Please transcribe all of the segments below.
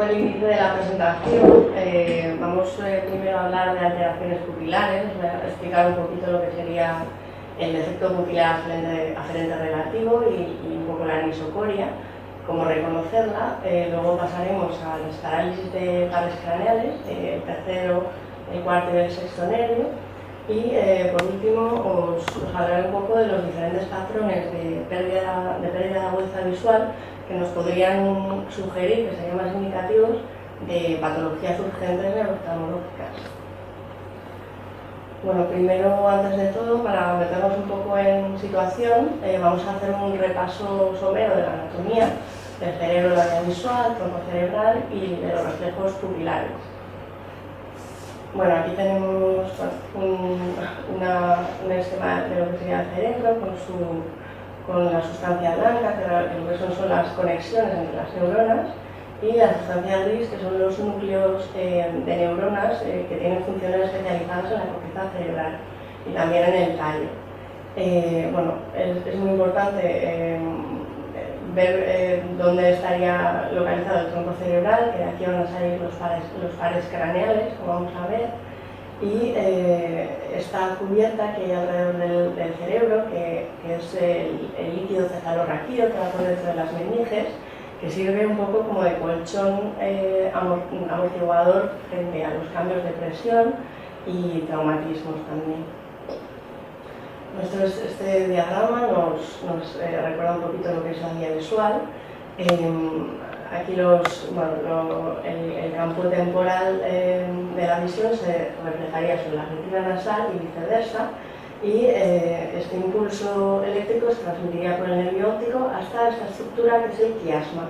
el índice de la presentación, vamos primero a hablar de alteraciones pupilares, os voy a explicar un poquito lo que sería el defecto pupilar aferente relativo y un poco la anisocoria, cómo reconocerla. Luego pasaremos a las parálisis de pares craneales, el tercero, el cuarto y el sexto nervio. Y por último os hablaré un poco de los diferentes patrones de pérdida de agudeza visual que nos podrían sugerir, que serían más indicativos, de patologías urgentes neuro-oftalmológicas. Bueno, primero, antes de todo, para meternos un poco en situación, vamos a hacer un repaso somero de la anatomía del cerebro, la vía visual, tronco cerebral y de los reflejos pupilares. Bueno, aquí tenemos un esquema de lo que sería el cerebro con la sustancia blanca, que son las conexiones entre las neuronas, y la sustancia gris, que son los núcleos de neuronas que tienen funciones especializadas en la corteza cerebral y también en el tallo. Bueno, es muy importante ver dónde estaría localizado el tronco cerebral, que de aquí van a salir los pares craneales, como vamos a ver, y esta cubierta que hay alrededor del cerebro, que es el líquido cefalorraquídeo que va por dentro de las meninges, que sirve un poco como de colchón amortiguador frente a los cambios de presión y traumatismos también. Este diagrama nos recuerda un poquito lo que es la vía visual. Aquí el campo temporal de la visión se reflejaría sobre la retina nasal y viceversa, y este impulso eléctrico se transmitiría por el nervio óptico hasta esta estructura que es el quiasma.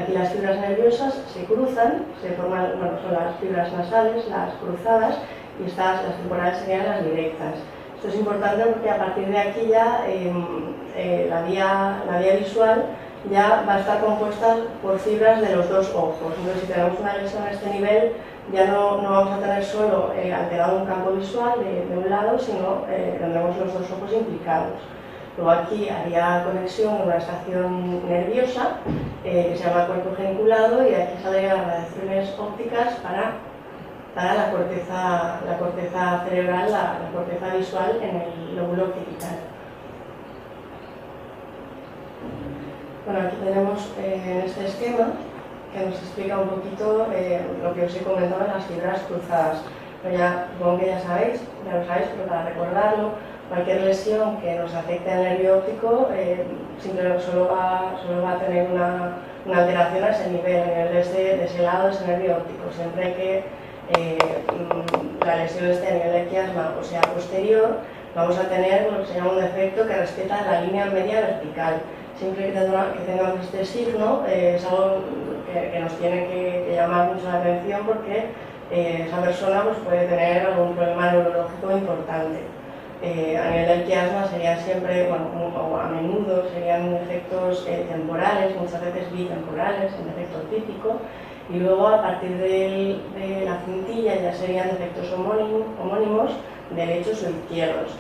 Aquí las fibras nerviosas se cruzan, se forman, son las fibras nasales, las cruzadas, y las temporales serían las directas. Esto es importante porque a partir de aquí ya la vía visual ya va a estar compuesta por fibras de los dos ojos. Entonces, si tenemos una lesión a este nivel, ya no vamos a tener solo alterado un campo visual de un lado, sino tendremos los dos ojos implicados. Luego aquí haría conexión con una estación nerviosa que se llama cuerpo geniculado, y de aquí saldrían las radiaciones ópticas para la corteza cerebral, la corteza visual en el lóbulo occipital. Bueno, aquí tenemos este esquema que nos explica un poquito lo que os he comentado de las fibras cruzadas. Pero ya, supongo que ya lo sabéis, pero para recordarlo, cualquier lesión que nos afecte al nervio óptico simplemente solo va a tener una alteración a ese nivel de ese lado de ese nervio óptico. Siempre que la lesión esté a nivel de quiasma o sea posterior, vamos a tener lo que se llama un defecto que respeta la línea media vertical. Siempre que tengamos este signo, es algo que nos tiene que llamar mucho la atención, porque esa persona puede tener algún problema neurológico importante. A nivel del quiasma serían siempre, o a menudo serían efectos temporales, muchas veces bitemporales, en efecto típico, y luego a partir de la cintilla ya serían efectos homónimos derechos o izquierdos,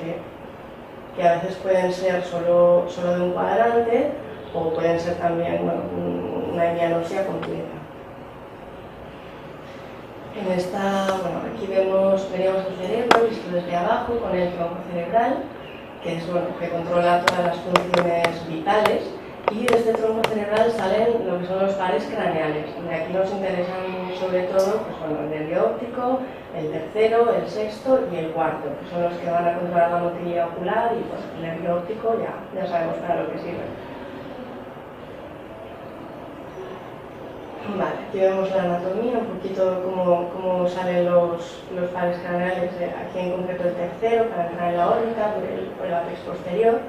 que a veces pueden ser solo de un cuadrante, o pueden ser también una diagnosia completa. Aquí veríamos el cerebro visto desde abajo con el tronco cerebral, que es que controla todas las funciones vitales, y de este tronco cerebral salen lo que son los pares craneales. De aquí nos interesan sobre todo el nervio óptico, el tercero, el sexto y el cuarto, que son los que van a controlar la motilidad ocular, y el nervio óptico ya sabemos para lo que sirve. Vale, aquí vemos la anatomía, un poquito cómo salen los pares craneales, aquí en concreto el tercero, para entrar en la órbita, por el ápex posterior,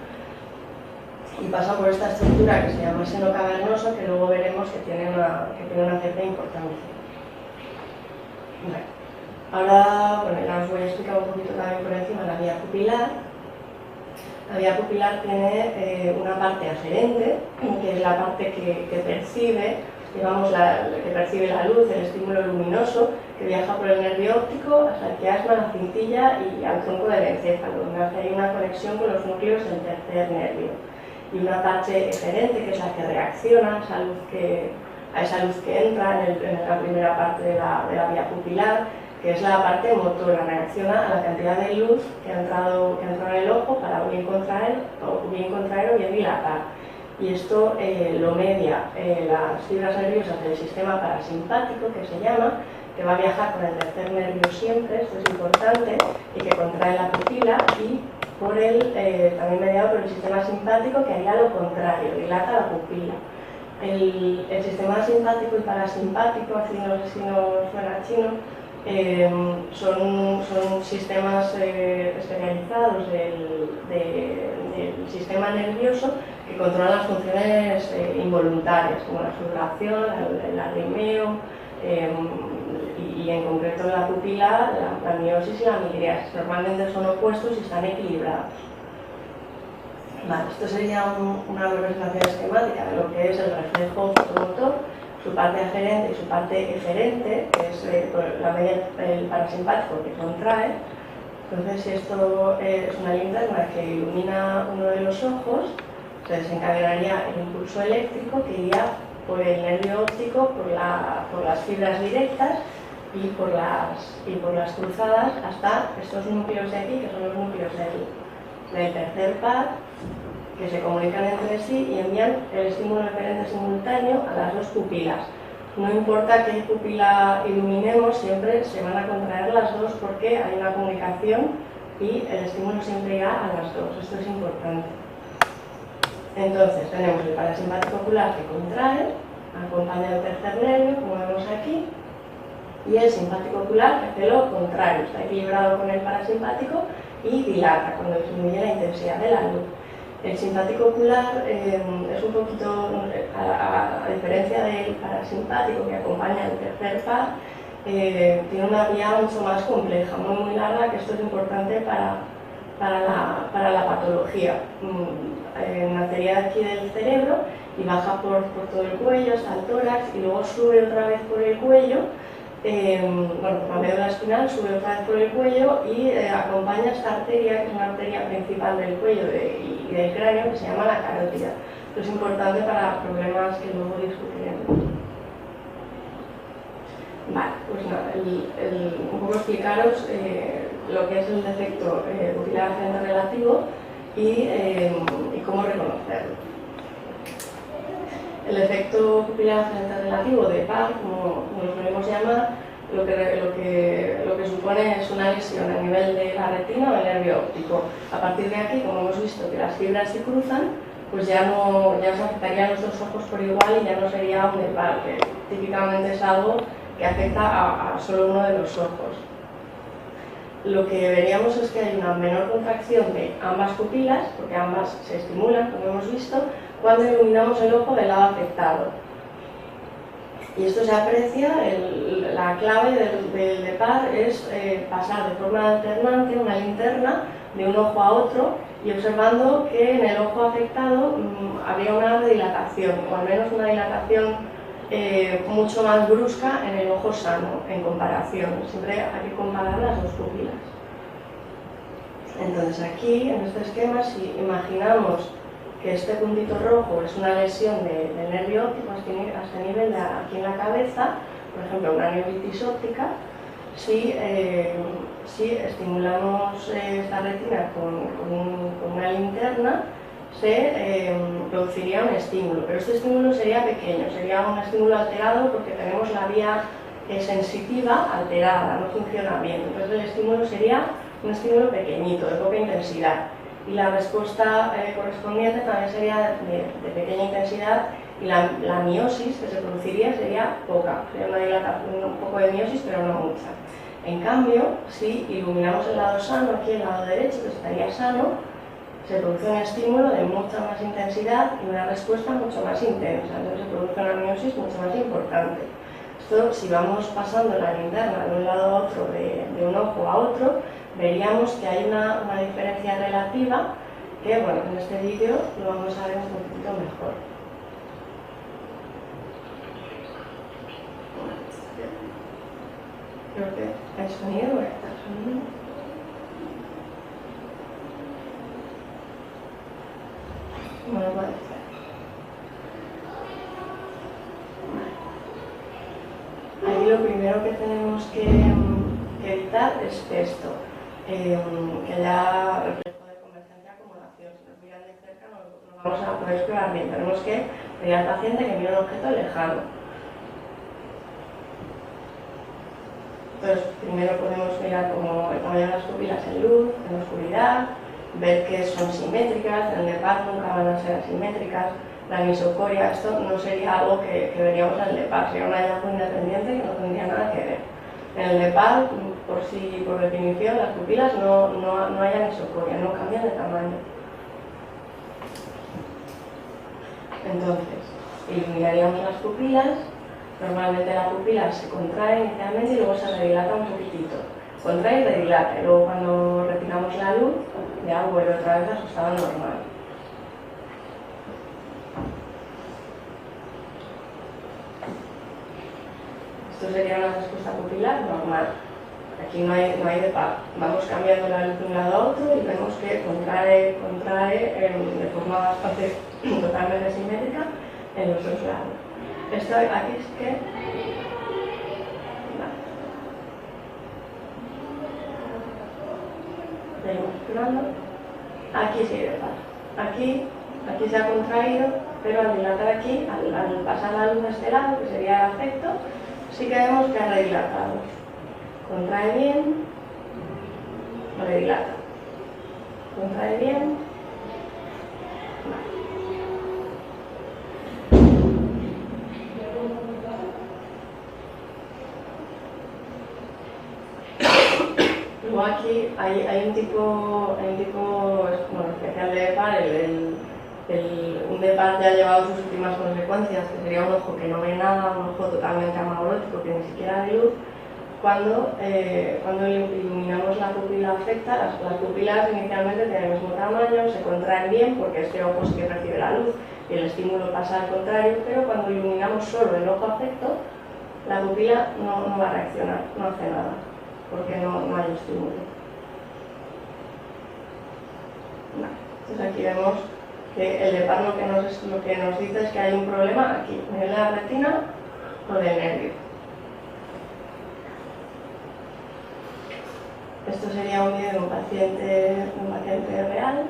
y pasa por esta estructura que se llama seno cavernoso, que luego veremos que tiene una cierta importancia. Vale. Ahora, ya os voy a explicar un poquito también por encima la vía pupilar. La vía pupilar tiene una parte aferente, que es la parte que percibe, que percibe la luz, el estímulo luminoso, que viaja por el nervio óptico hasta el quiasma, la cintilla y al tronco del encéfalo, donde hace una conexión con los núcleos del tercer nervio. Y una parte eferente, que es la que reacciona a a esa luz que entra en la primera parte de la vía pupilar, que es la parte motora, reacciona a la cantidad de luz que ha entrado en el ojo para bien contraer o bien dilatar. Y esto lo media las fibras nerviosas del sistema parasimpático, que se llama, que va a viajar con el tercer nervio siempre, esto es importante, y que contrae la pupila, y también mediado por el sistema simpático, que haría lo contrario, dilata la pupila. El sistema simpático y parasimpático, así no sé si nos suena chino, son sistemas especializados del sistema nervioso que controlan las funciones involuntarias, como la sudoración, el lagrimeo, y en concreto la pupila, la miosis y la midriasis. Normalmente son opuestos y están equilibrados. Vale, esto sería una representación esquemática de lo que es el reflejo fotomotor, su parte aferente y su parte eferente, que es la media del parasimpático que contrae. Entonces, si esto es una linterna que ilumina uno de los ojos, se desencadenaría el impulso eléctrico que iría por el nervio óptico, por las fibras directas y por las cruzadas hasta estos núcleos de aquí, que son los núcleos del tercer par, que se comunican entre sí y envían el estímulo eferente simultáneo a las dos pupilas. No importa qué pupila iluminemos, siempre se van a contraer las dos porque hay una comunicación y el estímulo siempre irá a las dos. Esto es importante. Entonces, tenemos el parasimpático ocular que contrae, acompaña el tercer nervio, como vemos aquí, y el simpático ocular que hace lo contrario, está equilibrado con el parasimpático y dilata cuando disminuye la intensidad de la luz. El simpático ocular es un poquito, a diferencia del parasimpático que acompaña el tercer par, tiene una vía mucho más compleja, muy larga, que esto es importante para la patología. Nacería aquí del cerebro y baja por todo el cuello hasta el tórax y luego sube otra vez por el cuello, por la médula espinal, sube otra vez por el cuello y acompaña esta arteria, que es una arteria principal del cuello y del cráneo, que se llama la carótida. Esto es importante para problemas que luego discutiremos. Vale, pues nada, un poco explicaros lo que es el defecto pupilar aferente relativo y cómo reconocerlo. El efecto pupilar aferente relativo de par, como lo solemos llamar, lo que supone es una lesión a nivel de la retina o del nervio óptico. A partir de aquí, como hemos visto que las fibras se cruzan, pues ya se afectarían los dos ojos por igual y ya no sería un de par, que típicamente es algo que afecta a solo uno de los ojos. Lo que veríamos es que hay una menor contracción de ambas pupilas, porque ambas se estimulan, como hemos visto, cuando iluminamos el ojo del lado afectado. Y esto se aprecia, la clave del de par es pasar de forma alternante una linterna de un ojo a otro y observando que en el ojo afectado habría una dilatación, o al menos una dilatación mucho más brusca en el ojo sano, en comparación. Siempre hay que comparar las dos pupilas. Entonces aquí, en este esquema, si imaginamos que este puntito rojo es una lesión del nervio óptico a este nivel de aquí en la cabeza, por ejemplo una neuritis óptica, si estimulamos esta retina con una linterna, se produciría un estímulo, pero este estímulo sería pequeño, sería un estímulo alterado porque tenemos la vía sensitiva alterada, no funciona bien. Entonces el estímulo sería un estímulo pequeñito, de poca intensidad, y la respuesta correspondiente también sería de pequeña intensidad, y la miosis que se produciría sería poca, sería una dilatación, un poco de miosis, pero no mucha. En cambio, si iluminamos el lado sano, aquí el lado derecho, que estaría sano, se produce un estímulo de mucha más intensidad y una respuesta mucho más intensa, entonces se produce una miosis mucho más importante. Esto, si vamos pasando la linterna de un lado a otro, de un ojo a otro, veríamos que hay una diferencia relativa que, bueno, en este vídeo lo vamos a ver un poquito mejor. Creo que el sonido, está el sonido. No lo puede hacer. aquí lo primero que tenemos que evitar es esto, que haya reflejo de convergencia de acumulación. Si nos miran de cerca no vamos a poder explorar bien. Tenemos que pedir al paciente que mire un objeto lejano. Entonces, primero podemos mirar como el tamaño de las pupilas en luz, en oscuridad, ver que son simétricas. En el LEPAR nunca van a ser asimétricas. La anisocoria, esto no sería algo que veríamos en el LEPAR, sería un hallazgo independiente que no tendría nada que ver. En el LEPAR, por definición, las pupilas no hay anisocoria, no cambian de tamaño. Entonces, iluminaríamos las pupilas. Normalmente la pupila se contrae inicialmente y luego se redilata un poquitito. Contrae y redilata, y luego cuando retiramos la luz, ya vuelve otra vez a su estado normal. Esto sería una respuesta pupilar normal. Aquí no hay de par. Vamos cambiando la luz de un lado a otro y vemos que contrae de forma bastante totalmente simétrica en los dos lados. Esto aquí es que... Seguimos explorando. Aquí sí de par. Aquí se ha contraído, pero al dilatar aquí, al pasar la luz de este lado, que sería el afecto, sí que vemos que ha redilatado. Contrae bien, redilata. Contrae bien. Vale. Luego aquí hay un tipo especial de DEPAR, un DEPAR ya ha llevado sus últimas consecuencias, que sería un ojo que no ve nada, un ojo totalmente amaurótico, que ni siquiera ve luz. Cuando iluminamos la pupila afecta, las pupilas inicialmente tienen el mismo tamaño, se contraen bien porque este ojo sí que recibe la luz y el estímulo pasa al contrario, pero cuando iluminamos solo el ojo afecto, la pupila no va a reaccionar, no hace nada, porque no hay estímulo. Vale. Entonces aquí vemos que el DEPAR lo que nos dice es que hay un problema aquí, en la retina o del nervio. Esto sería un vídeo de un paciente real.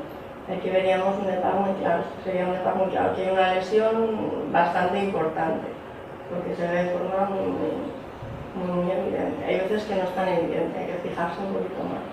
Aquí veríamos un DEPAR muy claro. Esto sería un DEPAR muy claro. Aquí hay una lesión bastante importante, porque se ve de forma muy evidente. Hay veces que no es tan evidente, hay que fijarse un poquito más.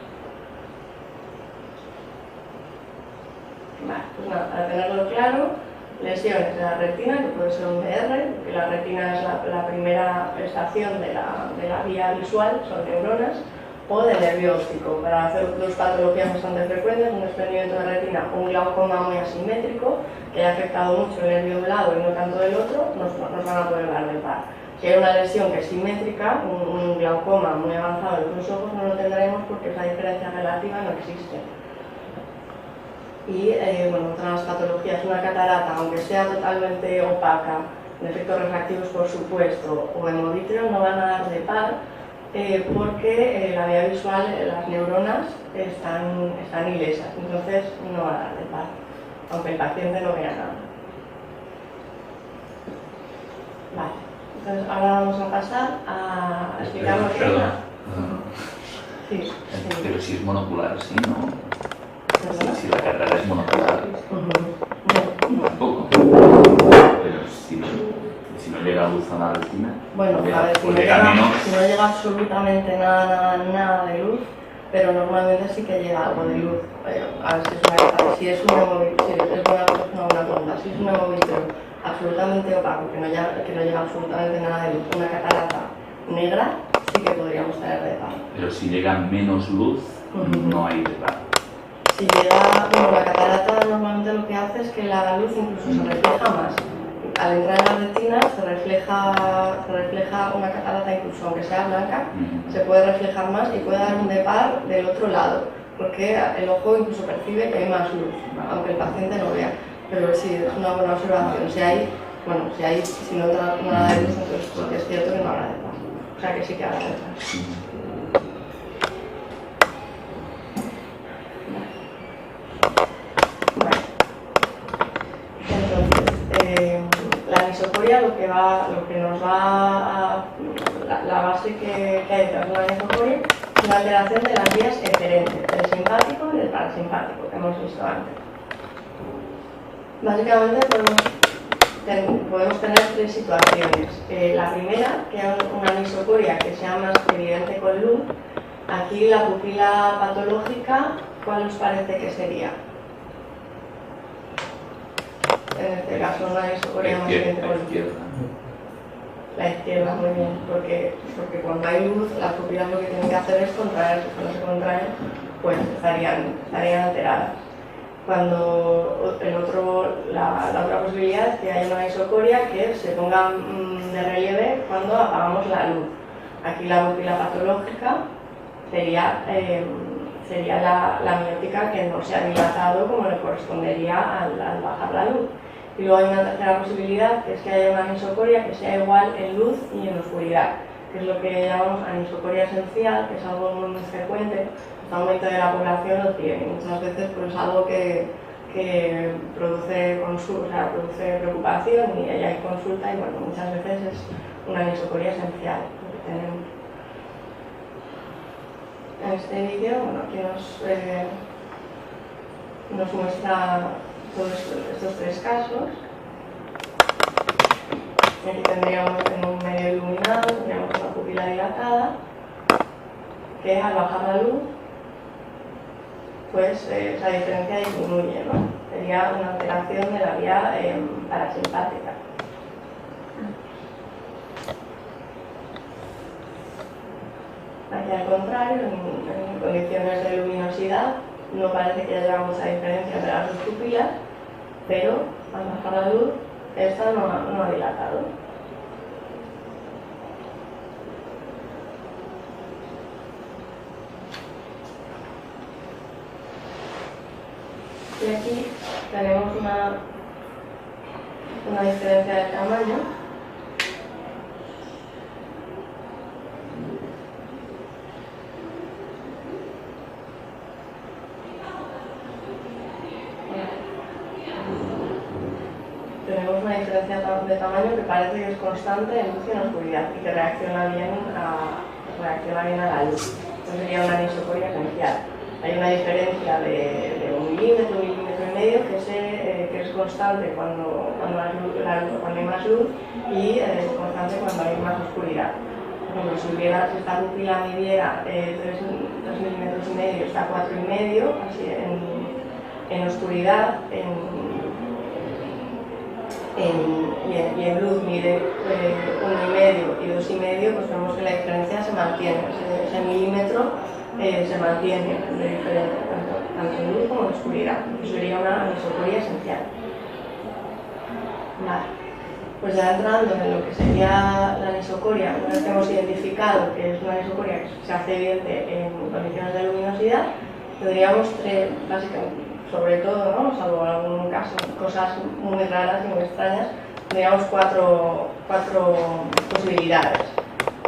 Vale, pues nada, para tenerlo claro, lesiones de la retina, que puede ser un DR, porque la retina es la primera estación de la vía visual, son neuronas, o del nervio óptico. Para hacer dos patologías bastante frecuentes, un desprendimiento de retina o un glaucoma muy asimétrico, que haya afectado mucho el nervio de un lado y no tanto del otro, nos van a poder dar DEPAR. Si hay una lesión que es simétrica, un glaucoma muy avanzado en los ojos, no lo tendremos porque esa diferencia relativa no existe. Y otras patologías, una catarata, aunque sea totalmente opaca, defectos refractivos por supuesto, o hemovitreos, no van a dar DEPAR porque la vía visual, las neuronas están ilesas, entonces no va a dar DEPAR, aunque el paciente no vea nada. Vale, entonces ahora vamos a pasar a explicar lo que es la... Sí. Pero si es monocular, sí, ¿no? Si la catarata es monocular, tampoco. Pero si no llega luz a la retina, bueno, a ver, si no llega absolutamente nada de luz, pero normalmente sí que llega algo de luz. A ver si es un hemovitreo absolutamente opaco, que no llega absolutamente nada de luz, una catarata negra, sí que podríamos tener DEPAR. Pero si llega menos luz, no hay DEPAR. Si llega, la catarata normalmente lo que hace es que la luz incluso se refleja más. Al entrar en la retina se refleja una catarata, incluso aunque sea blanca, se puede reflejar más y puede dar un DEPAR del otro lado, porque el ojo incluso percibe que hay más luz, aunque el paciente no vea. Pero sí, es una buena observación. Si no entra nada de luz, entonces porque es cierto que no habrá DEPAR. O sea que sí que habrá DEPAR. La anisocoria lo que nos va a la base que hay detrás de la anisocoria es una alteración de las vías eferentes, del simpático y del parasimpático, que hemos visto antes. Básicamente podemos tener tres situaciones. La primera, que es una anisocoria que sea más evidente con luz. Aquí la pupila patológica, ¿cuál os parece que sería? En este caso, una anisocoria más evidente con luz. La izquierda, muy bien, porque cuando hay luz, las pupilas lo que tienen que hacer es contraerse. Cuando se contraen, pues estarían alteradas. Cuando la otra posibilidad es que haya una anisocoria que se ponga de relieve cuando apagamos la luz. Aquí la pupila patológica sería la miótica, que no se ha dilatado como le correspondería al bajar la luz. Y luego hay una tercera posibilidad, que es que haya una anisocoria que sea igual en luz y en oscuridad, que es lo que llamamos anisocoria esencial, que es algo muy frecuente. El aumento de la población lo tiene, muchas veces pues es algo que produce preocupación y ahí hay consulta, y bueno, muchas veces es una anisocoria esencial lo que tenemos. En este vídeo, bueno, aquí nos muestra todos estos tres casos. Aquí tendríamos en un medio iluminado, tendríamos una pupila dilatada, que al bajar la luz, pues esa diferencia disminuye, ¿no? Sería una alteración de la vía parasimpática. Aquí al contrario, en condiciones de luminosidad, no parece que haya mucha diferencia entre las dos pupilas, pero al bajar la luz, esta no ha dilatado. Y aquí tenemos una diferencia de tamaño. Tenemos una diferencia de tamaño que parece que es constante en luz y en oscuridad y que reacciona bien a la luz. Esto sería una anisocoria esencial. Hay una diferencia de 1 milímetro, 1,5 milímetros, que es constante cuando hay más luz y es constante cuando hay más oscuridad. Por ejemplo, si esta pupila midiera 3,5 milímetros, está a 4,5, así en oscuridad, y en luz mide 1,5 y 2,5, pues vemos que la diferencia se mantiene, ese milímetro se mantiene de diferente, tanto en luz como en oscuridad. Eso sería una anisocoria esencial. Vale. Pues ya entrando en lo que sería la anisocoria, una vez que hemos identificado que es una anisocoria que se hace evidente en condiciones de luminosidad, tendríamos básicamente, sobre todo, ¿no? Salvo en algún caso, cosas muy raras y muy extrañas, tendríamos cuatro posibilidades.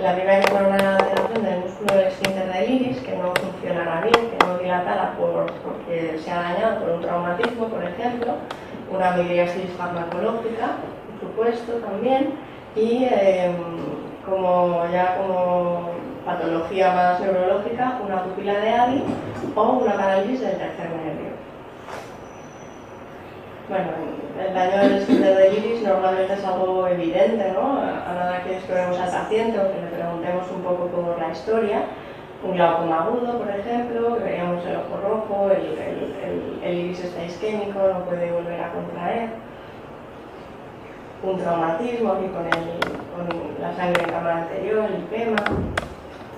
La primera que fuera una alteración del músculo del esfínter del iris, que no funcionará bien, que no dilatara porque se ha dañado por un traumatismo, por ejemplo, una midriasis farmacológica, por supuesto, también, y como patología más neurológica, una pupila de Abby o una parálisis del tercer nervio. Bueno, el daño del esfínter del iris normalmente es algo evidente, ¿no? A nada que esperemos al paciente o que le preguntemos un poco por la historia. Un glaucoma agudo, por ejemplo, que veríamos el ojo rojo, el iris está isquémico, no puede volver a contraer. Un traumatismo aquí con la sangre en cámara anterior, el IPEMA,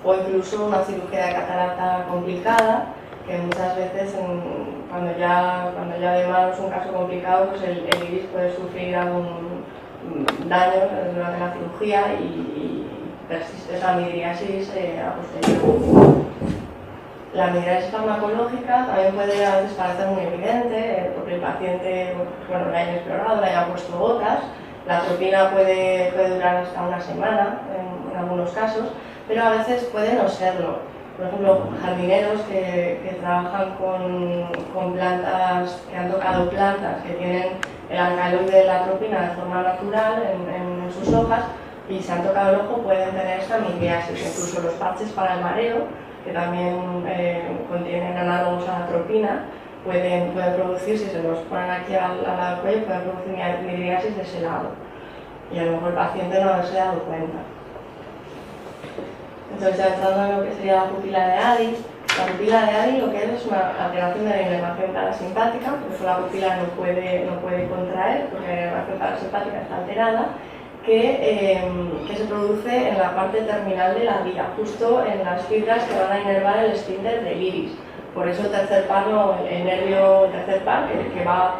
o incluso una cirugía de catarata complicada, que muchas veces cuando ya vemos un caso complicado, pues el iris puede sufrir algún daño durante la cirugía y persiste esa midriasis a posteriori. La midriasis farmacológica también puede a veces parecer muy evidente, porque el paciente lo haya explorado, le haya puesto gotas. La atropina puede durar hasta una semana en algunos casos, pero a veces puede no serlo. Por ejemplo, jardineros que trabajan con plantas, que han tocado plantas que tienen el alcaloide de la atropina de forma natural en sus hojas, y se han tocado el ojo pueden tener esta midriasis. Incluso los parches para el mareo, que también contienen análogos a la atropina, pueden producir, si se los ponen aquí al lado del cuello, pueden producir midriasis de ese lado. Y a lo mejor el paciente no se ha dado cuenta. Entonces, ya entrando en lo que sería la pupila de Addy, la pupila de Addy lo que es una alteración de la inervación parasimpática, por eso la pupila no puede contraer, porque la inervación parasimpática está alterada, que se produce en la parte terminal de la vía, justo en las fibras que van a inervar el esfínter del iris. Por eso el tercer par, el nervio tercer par, que va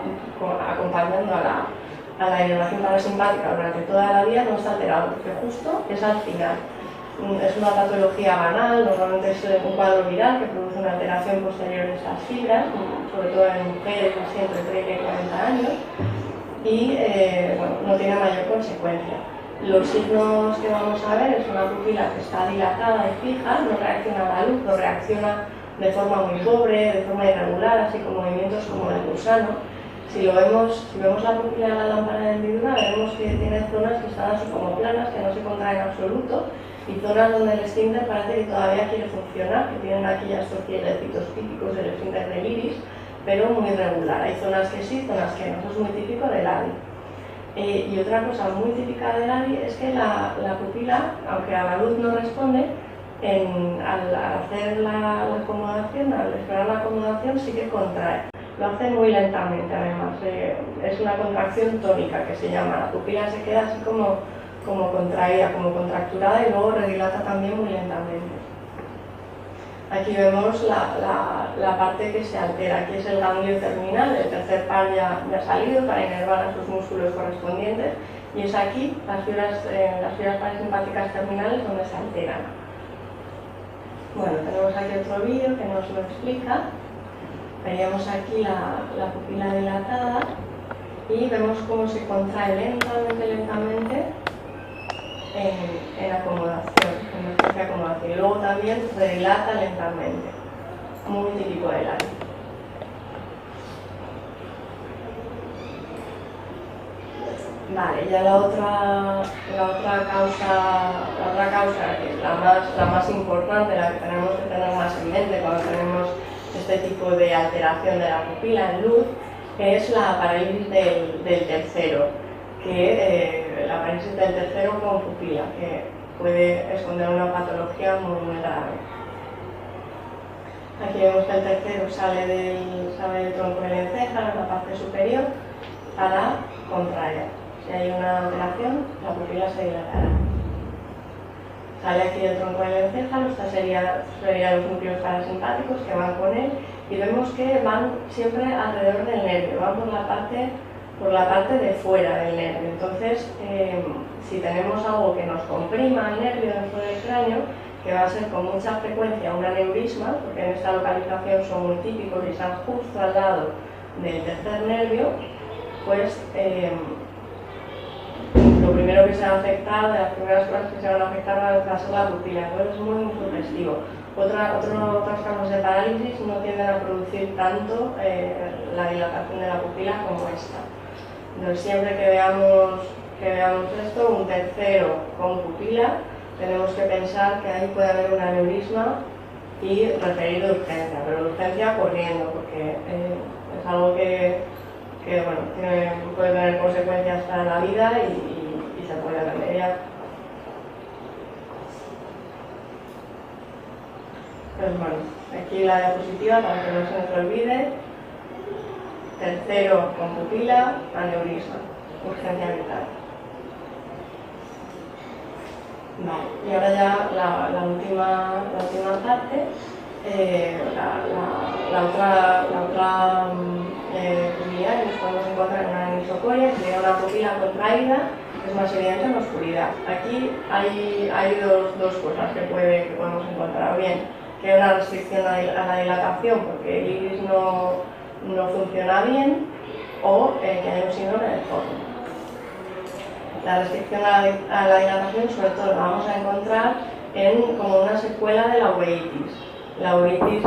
acompañando a la inervación parasimpática durante toda la vía, no está alterado, porque justo es al final. Es una patología banal, normalmente es un cuadro viral que produce una alteración posterior de esas fibras, sobre todo en mujeres así entre 30 y 40 años, y bueno, no tiene mayor consecuencia. Los signos que vamos a ver es una pupila que está dilatada y fija, no reacciona a la luz, no reacciona de forma muy pobre, de forma irregular, así con movimientos como el gusano. Si vemos la pupila de la lámpara de hendidura, veremos que tiene zonas que están así como planas, que no se contraen en absoluto, y zonas donde el esfínter parece que todavía quiere funcionar, que tienen aquí ya estos quielecitos típicos del esfínter del iris, pero muy irregular. Hay zonas que sí, zonas que no. Eso es muy típico del ADI. Y otra cosa muy típica del ADI es que la pupila, aunque a la luz no responde, al hacer la acomodación, al esperar la acomodación, sí que contrae. Lo hace muy lentamente, además. Es una contracción tónica que se llama. La pupila se queda así como contraída, como contracturada, y luego redilata también muy lentamente. Aquí vemos la parte que se altera. Aquí es el ganglio terminal, el tercer par ya ha salido para inervar a sus músculos correspondientes, y es aquí, las fibras parasimpáticas terminales, donde se alteran. Bueno, tenemos aquí otro vídeo que nos lo explica. Veríamos aquí la pupila dilatada y vemos cómo se contrae lentamente en acomodación, en emergencia de acomodación. Y luego también se dilata lentamente, muy típico del ADI. Vale, ya la otra causa, que es la más importante, la que tenemos que tener más en mente cuando tenemos este tipo de alteración de la pupila en luz, es la parálisis del tercero, la parálisis del tercero con pupila, que puede esconder una patología muy grave. Aquí vemos que el tercero sale del tronco del encéfalo, en la parte superior, para contraer. Si hay una alteración, la pupila se dilatará. Sale aquí el tronco del encéfalo, estos serían los núcleos parasimpáticos que van con él, y vemos que van siempre alrededor del nervio, van por la parte de fuera del nervio. Entonces, si tenemos algo que nos comprima el nervio dentro del cráneo, que va a ser con mucha frecuencia un aneurisma, porque en esta localización son muy típicos y están justo al lado del tercer nervio, pues lo primero que se va a afectar, de las primeras cosas que se van a afectar, va a ser la pupila. Entonces es muy sugestivo. Otros casos de parálisis no tienden a producir tanto la dilatación de la pupila como esta. Entonces siempre que veamos esto, un tercero con pupila, tenemos que pensar que ahí puede haber un aneurisma y referir de urgencia, pero de urgencia corriendo, porque es algo que bueno, puede tener consecuencias para la vida y se puede remediar. Pues bueno, aquí la diapositiva para que no se nos olvide. Tercero con pupila, aneurisma, urgencia vital. Vale, y ahora ya la última parte, la otra posibilidad que nos podemos encontrar en una anisocoria, que sería una pupila contraída, que es más evidente en la oscuridad. Aquí hay dos cosas que podemos encontrar. O bien, que hay una restricción a la dilatación porque el iris no funciona bien, o que hay un síndrome de Horner. La restricción a la dilatación sobre todo la vamos a encontrar como una secuela de la uveitis. La uveitis,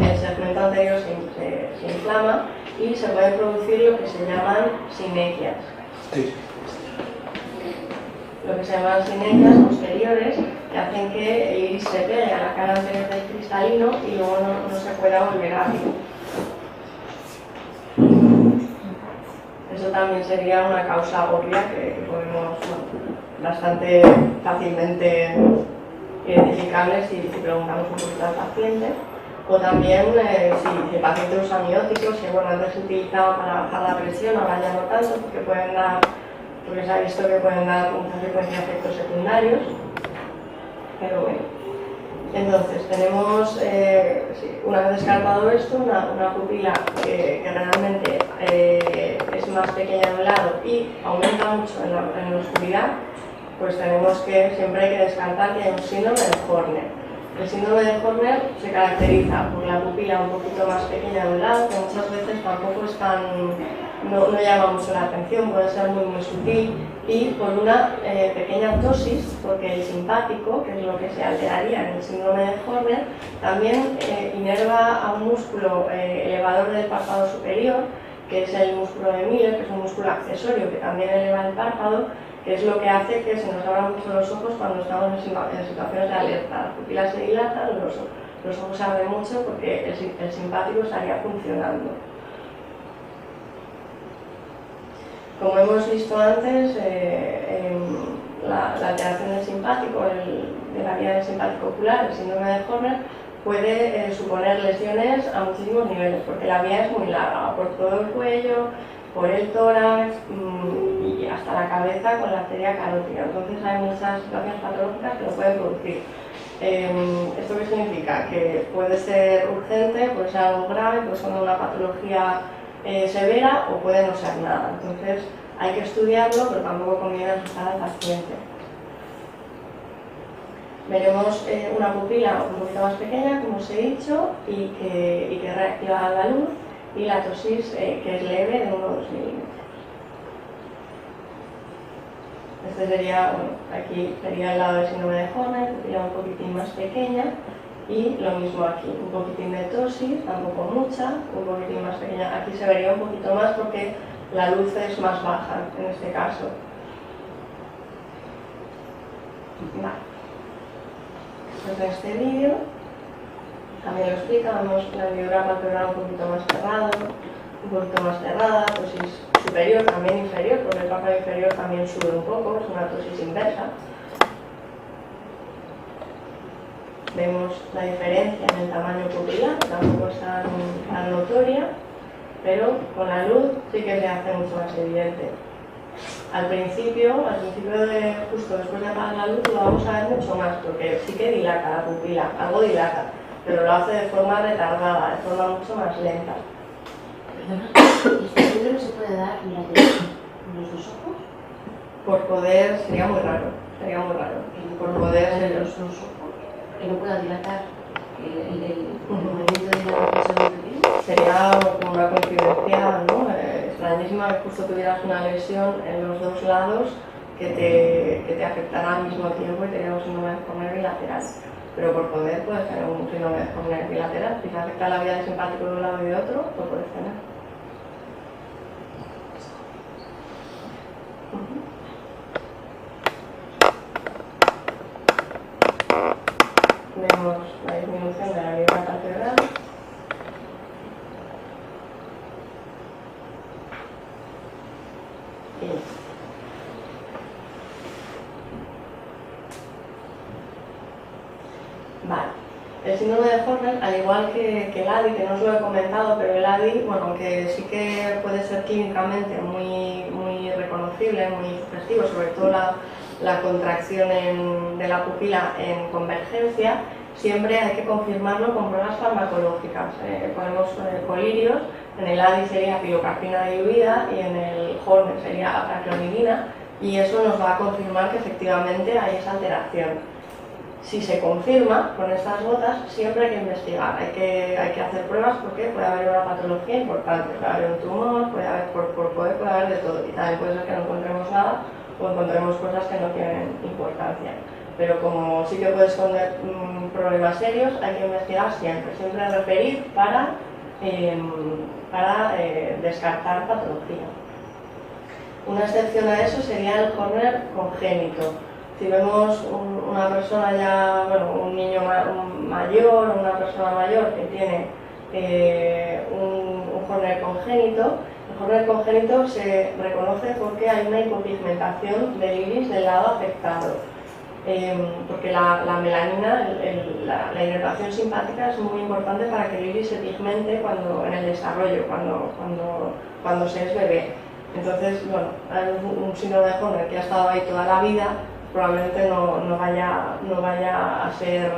el segmento anterior se inflama y se pueden producir lo que se llaman sinequias. Sí. Lo que se llaman sinequias posteriores, que hacen que el iris se pegue a la cara anterior del cristalino y luego no se pueda volver a abrir. Eso también sería una causa obvia que podemos, bastante fácilmente identificable si preguntamos un poquito al paciente. O también si el paciente usa amióticos, que antes se utilizaban para bajar la presión, ahora ya no tanto, porque se ha visto que pueden dar mucha frecuencia efectos secundarios. Pero bueno, entonces tenemos, una vez descartado esto, una pupila que realmente es más pequeña de un lado y aumenta mucho en la oscuridad, pues tenemos que, siempre hay que descartar que hay un síndrome de Horner. El síndrome de Horner se caracteriza por la pupila un poquito más pequeña de un lado, que muchas veces tampoco es no llama mucho la atención, puede ser muy sutil, y por una pequeña ptosis, porque el simpático, que es lo que se alteraría en el síndrome de Horner, también inerva a un músculo elevador del párpado superior, que es el músculo de Miller, que es un músculo accesorio que también eleva el párpado, que es lo que hace que se nos abran mucho los ojos cuando estamos en situaciones de alerta. Las pupilas se dilatan, los ojos se abren mucho porque el simpático estaría funcionando. Como hemos visto antes, la alteración del simpático, de la vía del simpático ocular, el síndrome de Horner, puede suponer lesiones a muchísimos niveles, porque la vía es muy larga, por todo el cuello, por el tórax y hasta la cabeza con la arteria carótida. Entonces hay muchas situaciones patológicas que lo pueden producir. ¿Esto qué significa? Que puede ser urgente, puede ser algo grave, puede ser una patología severa o puede no ser nada. Entonces hay que estudiarlo, pero tampoco conviene asustar al paciente. Veremos una pupila un poquito más pequeña, como os he dicho, y que reactiva la luz, y la ptosis que es leve de 1 o 2 milímetros. Este sería, aquí sería el lado del síndrome de Horner, pupila un poquitín más pequeña, y lo mismo aquí, un poquitín de ptosis, tampoco mucha, un poquitín más pequeña. Aquí se vería un poquito más porque la luz es más baja en este caso. Vale. Pues en este vídeo también lo explica, vemos la angiograma pleural un poquito más cerrado, un poquito más cerrada, ptosis superior, también inferior, porque el párpado inferior también sube un poco, es una ptosis inversa. Vemos la diferencia en el tamaño pupilar, que tampoco es tan notoria, pero con la luz sí que se hace mucho más evidente. Al principio justo después de apagar la luz, lo vamos a ver mucho más, porque sí que dilata la pupila, algo dilata, pero lo hace de forma retardada, de forma mucho más lenta. ¿Este síndrome se puede dar en los dos ojos? Por poder, sería muy raro. Por poder en los dos ojos, que no pueda dilatar el movimiento de la presión pequeña. Sería como una coincidencia, ¿no? Extrañísima que justo tuvieras una lesión en los dos lados que te afectará al mismo tiempo y tenías un síndrome de Horner bilateral. Pero por poder puedes tener un síndrome de Horner bilateral. Si te afecta la vía del simpático de un lado y de otro, lo puedes tener. Vemos la disminución de la vía lateral. Vale. El síndrome de Horner, al igual que el ADI, que no os lo he comentado, pero el ADI, bueno, aunque sí que puede ser clínicamente muy reconocible, muy sugestivo, sobre todo la contracción de la pupila en convergencia, siempre hay que confirmarlo con pruebas farmacológicas. Ponemos colirios, en el ADI sería pilocarpina diluida y en el Horner sería apraclonidina, y eso nos va a confirmar que efectivamente hay esa alteración. Si se confirma con estas gotas, siempre hay que investigar, hay que hacer pruebas porque puede haber una patología importante, puede haber un tumor, puede haber puede haber de todo, y también puede ser que no encontremos nada o encontremos cosas que no tienen importancia. Pero como sí que puede esconder problemas serios, hay que investigar siempre referir para para descartar patología. Una excepción a eso sería el Horner congénito. Si vemos una persona ya, bueno, un niño mayor o una persona mayor que tiene un Horner congénito, el Horner congénito se reconoce porque hay una hipopigmentación del iris del lado afectado. Porque la melanina, la inervación simpática es muy importante para que el iris se pigmente en el desarrollo, cuando se es bebé. Entonces, bueno, un síndrome de Horner que ha estado ahí toda la vida, probablemente no vaya a ser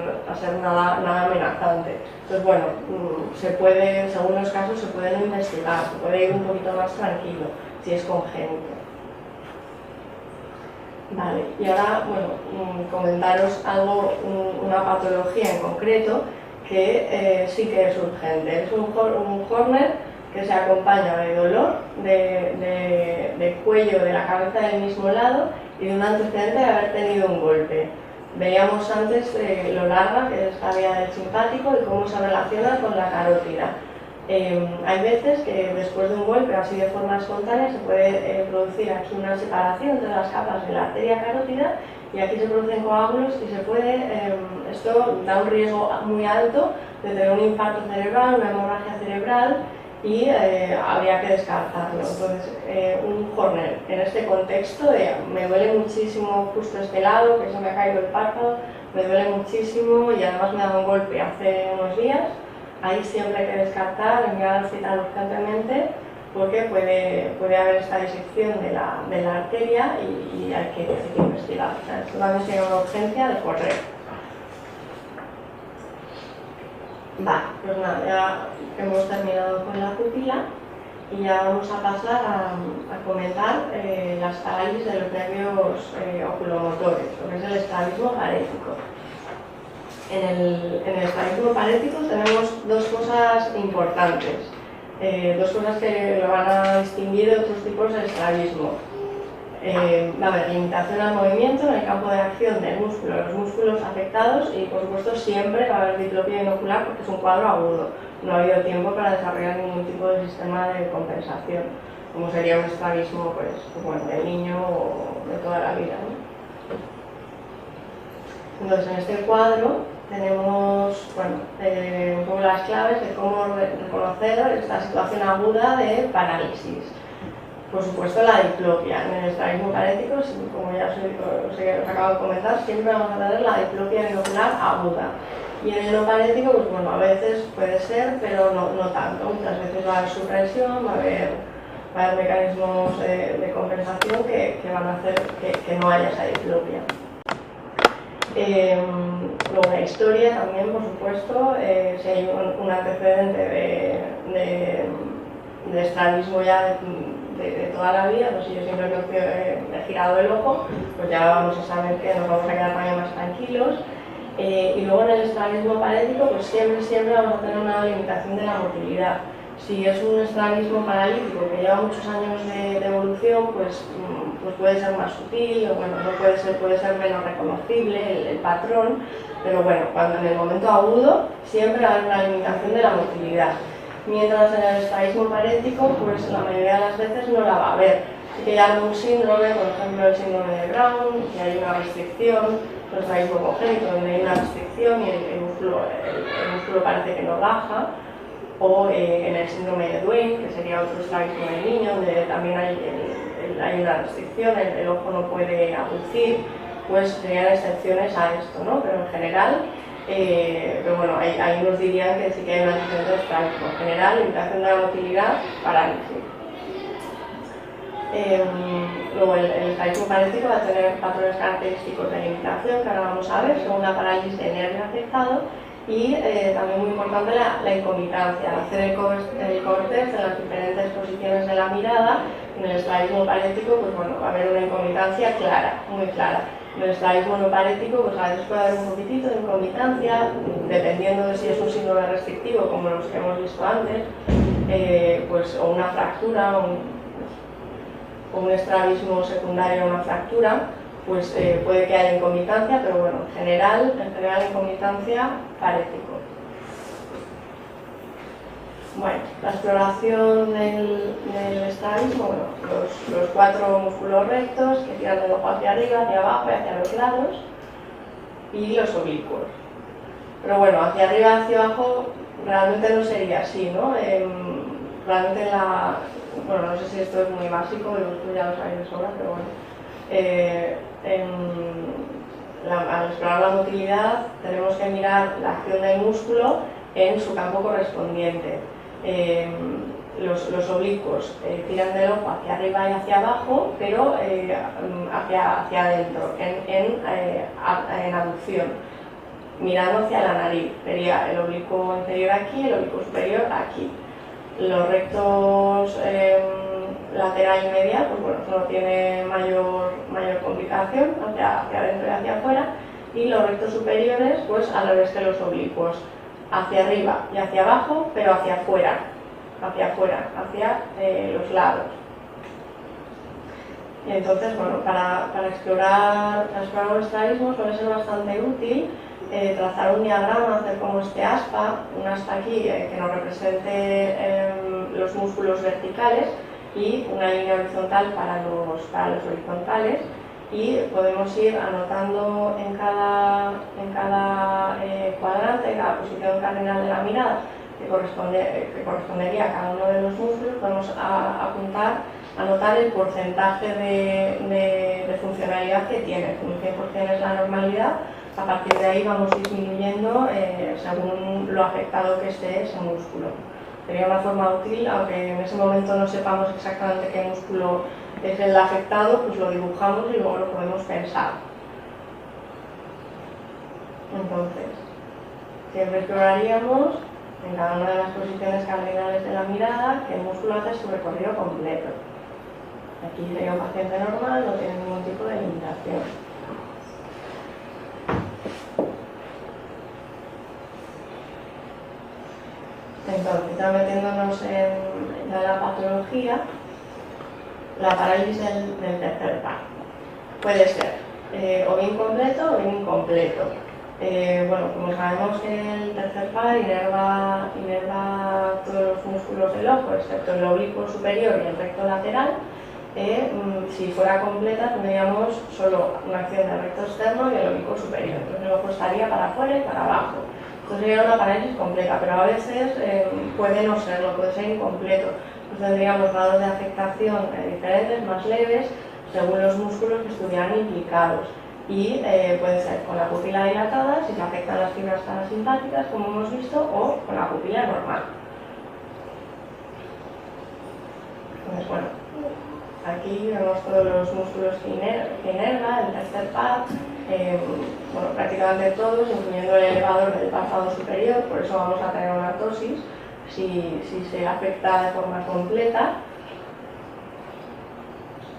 nada amenazante. Entonces, bueno, según los casos se pueden investigar, se puede ir un poquito más tranquilo si es congénito. Vale, y ahora, bueno, comentaros una patología en concreto que sí que es urgente. Es un Horner que se acompaña de dolor de cuello de la cabeza del mismo lado y de un antecedente de haber tenido un golpe. Veíamos antes lo larga que es la vía del simpático y cómo se relaciona con la carótida. Hay veces que después de un golpe así de forma espontánea se puede producir aquí una separación entre las capas de la arteria carótida y aquí se producen coágulos y esto da un riesgo muy alto de tener un infarto cerebral, una hemorragia cerebral y habría que descartarlo. Entonces, un Horner en este contexto de me duele muchísimo justo este lado, que se me ha caído el párpado, me duele muchísimo y además me ha dado un golpe hace unos días, ahí siempre hay que descartar, enviar al hospital urgentemente porque puede haber esta disección de la arteria y hay que investigar. O sea, esto también sería una urgencia de correr. Vale, pues nada, ya hemos terminado con la pupila y ya vamos a pasar a comentar las parálisis de los nervios oculomotores, lo que es el estrabismo parético. En el estrabismo parético tenemos dos cosas importantes, dos cosas que lo van a distinguir de otros tipos de estrabismo. Va a haber limitación al movimiento en el campo de acción del músculo, los músculos afectados y por supuesto siempre va a haber diplopia binocular porque es un cuadro agudo. No ha habido tiempo para desarrollar ningún tipo de sistema de compensación, como sería un estrabismo pues, del niño o de toda la vida, ¿no? Entonces en este cuadro tenemos un poco las claves de cómo reconocer esta situación aguda de parálisis. Por supuesto, la diplopia. En el estrabismo parético, como ya os acabo de comentar, siempre vamos a tener la diplopia binocular aguda. Y en el no parético, pues bueno, a veces puede ser, pero no tanto. Muchas veces va a haber supresión, va a haber mecanismos de compensación que van a hacer que no haya esa diplopia. Luego la historia también, por supuesto, si hay un antecedente de estrabismo ya de toda la vida, pues si yo siempre he girado el ojo, pues ya vamos a saber que nos vamos a quedar también más tranquilos. Y luego en el estrabismo parético, pues siempre vamos a tener una limitación de la motilidad. Si es un estrabismo paralítico que lleva muchos años de evolución, pues puede ser más sutil, o bueno, no puede ser menos reconocible el patrón, pero bueno, cuando en el momento agudo siempre va a haber una limitación de la motilidad. Mientras en el estrabismo parético, pues la mayoría de las veces no la va a haber. Así que hay algún síndrome, por ejemplo el síndrome de Brown, que hay una restricción, el estrabismo congénito, donde hay una restricción y el músculo parece que no baja, o en el síndrome de Duane, que sería otro estrabismo del niño, donde también hay una restricción, el ojo no puede aducir, pues serían excepciones a esto, ¿no? Pero en general, pero bueno, ahí nos dirían que sí que hay una diferencia de estrabismo. En general, limitación de la motilidad, parálisis. Luego el estrabismo parético va a tener patrones característicos de limitación que ahora vamos a ver, según la parálisis del nervio afectado, y también muy importante la incomitancia, al hacer el córtex en las diferentes posiciones de la mirada. En el estrabismo parético, pues bueno, va a haber una incomitancia clara, muy clara. En el estrabismo no parético, pues a veces puede haber un poquitito de incomitancia, dependiendo de si es un síndrome restrictivo, como los que hemos visto antes, pues, o una fractura, o un estrabismo secundario a una fractura, pues puede que haya incomitancia, pero bueno, en general incomitancia parético. Bueno, la exploración del estrabismo, bueno, los 4 músculos rectos que tiran del ojo hacia arriba, hacia abajo y hacia los lados, y los oblicuos. Pero bueno, hacia arriba, hacia abajo, realmente no sería así, ¿no? Realmente bueno, no sé si esto es muy básico, vosotros ya lo sabéis de sobra, pero bueno. Al explorar la motilidad tenemos que mirar la acción del músculo en su campo correspondiente. Los oblicuos tiran del ojo hacia arriba y hacia abajo, pero hacia adentro, en aducción, mirando hacia la nariz. Sería el oblicuo inferior aquí, el oblicuo superior aquí. Los rectos lateral y medial, pues bueno, eso no tiene mayor complicación, hacia adentro y hacia afuera. Y los rectos superiores, pues al revés que los oblicuos, hacia arriba y hacia abajo, pero hacia afuera, hacia los lados. Y entonces, bueno, para explorar el estrabismo suele ser bastante útil trazar un diagrama, hacer como este aspa, un aspa aquí que nos represente los músculos verticales y una línea horizontal para los horizontales, y podemos ir anotando en cada cuadrante, en cada posición cardinal de la mirada que correspondería a cada uno de los músculos. Podemos anotar el porcentaje de funcionalidad que tiene. Un 100% es la normalidad. A partir de ahí vamos disminuyendo según lo afectado que esté ese músculo. Sería una forma útil, aunque en ese momento no sepamos exactamente qué músculo es el afectado, pues lo dibujamos y luego lo podemos pensar. Entonces, siempre exploraríamos en cada una de las posiciones cardinales de la mirada que el músculo hace su recorrido completo. Aquí sería un paciente normal, no tiene ningún tipo de limitación. Entonces, ya metiéndonos en la patología, la parálisis del tercer par puede ser o bien completo o bien incompleto. Bueno, como sabemos que el tercer par inerva todos los músculos del ojo, excepto el oblicuo superior y el recto lateral. Si fuera completa tendríamos solo una acción del recto externo y el oblicuo superior. Entonces el ojo estaría para afuera y para abajo. Entonces sería una parálisis completa, pero a veces puede no serlo, puede ser incompleto. Entonces tendríamos grados de afectación diferentes, más leves, según los músculos que estuvieran implicados. Y puede ser con la pupila dilatada, si se afectan las fibras parasimpáticas, como hemos visto, o con la pupila normal. Entonces, bueno, aquí vemos todos los músculos que inerva el tercer par, bueno, prácticamente todos, incluyendo el elevador del párpado superior, por eso vamos a tener una ptosis si se afecta de forma completa.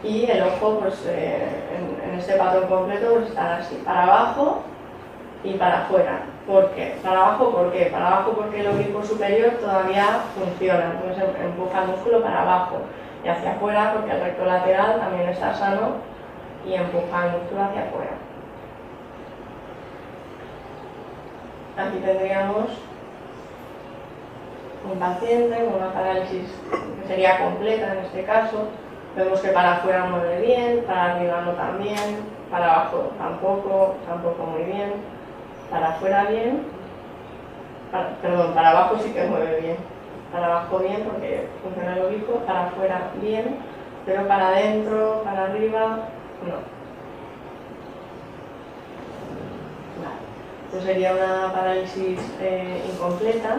Y el ojo, pues en este patrón completo, pues estará así, para abajo y para afuera. ¿Por qué? ¿Para abajo por qué? Para abajo porque el oblicuo superior todavía funciona, entonces empuja el músculo para abajo. Y hacia afuera porque el recto lateral también está sano y empuja el músculo hacia afuera. Aquí tendríamos un paciente con una parálisis que sería completa en este caso. Vemos que para afuera mueve bien, para arriba no tan bien, para abajo tampoco muy bien, para afuera bien, para abajo sí que mueve bien, para abajo bien porque funciona el oblicuo, para afuera bien, pero para adentro, para arriba, no. Vale. Esto sería una parálisis incompleta,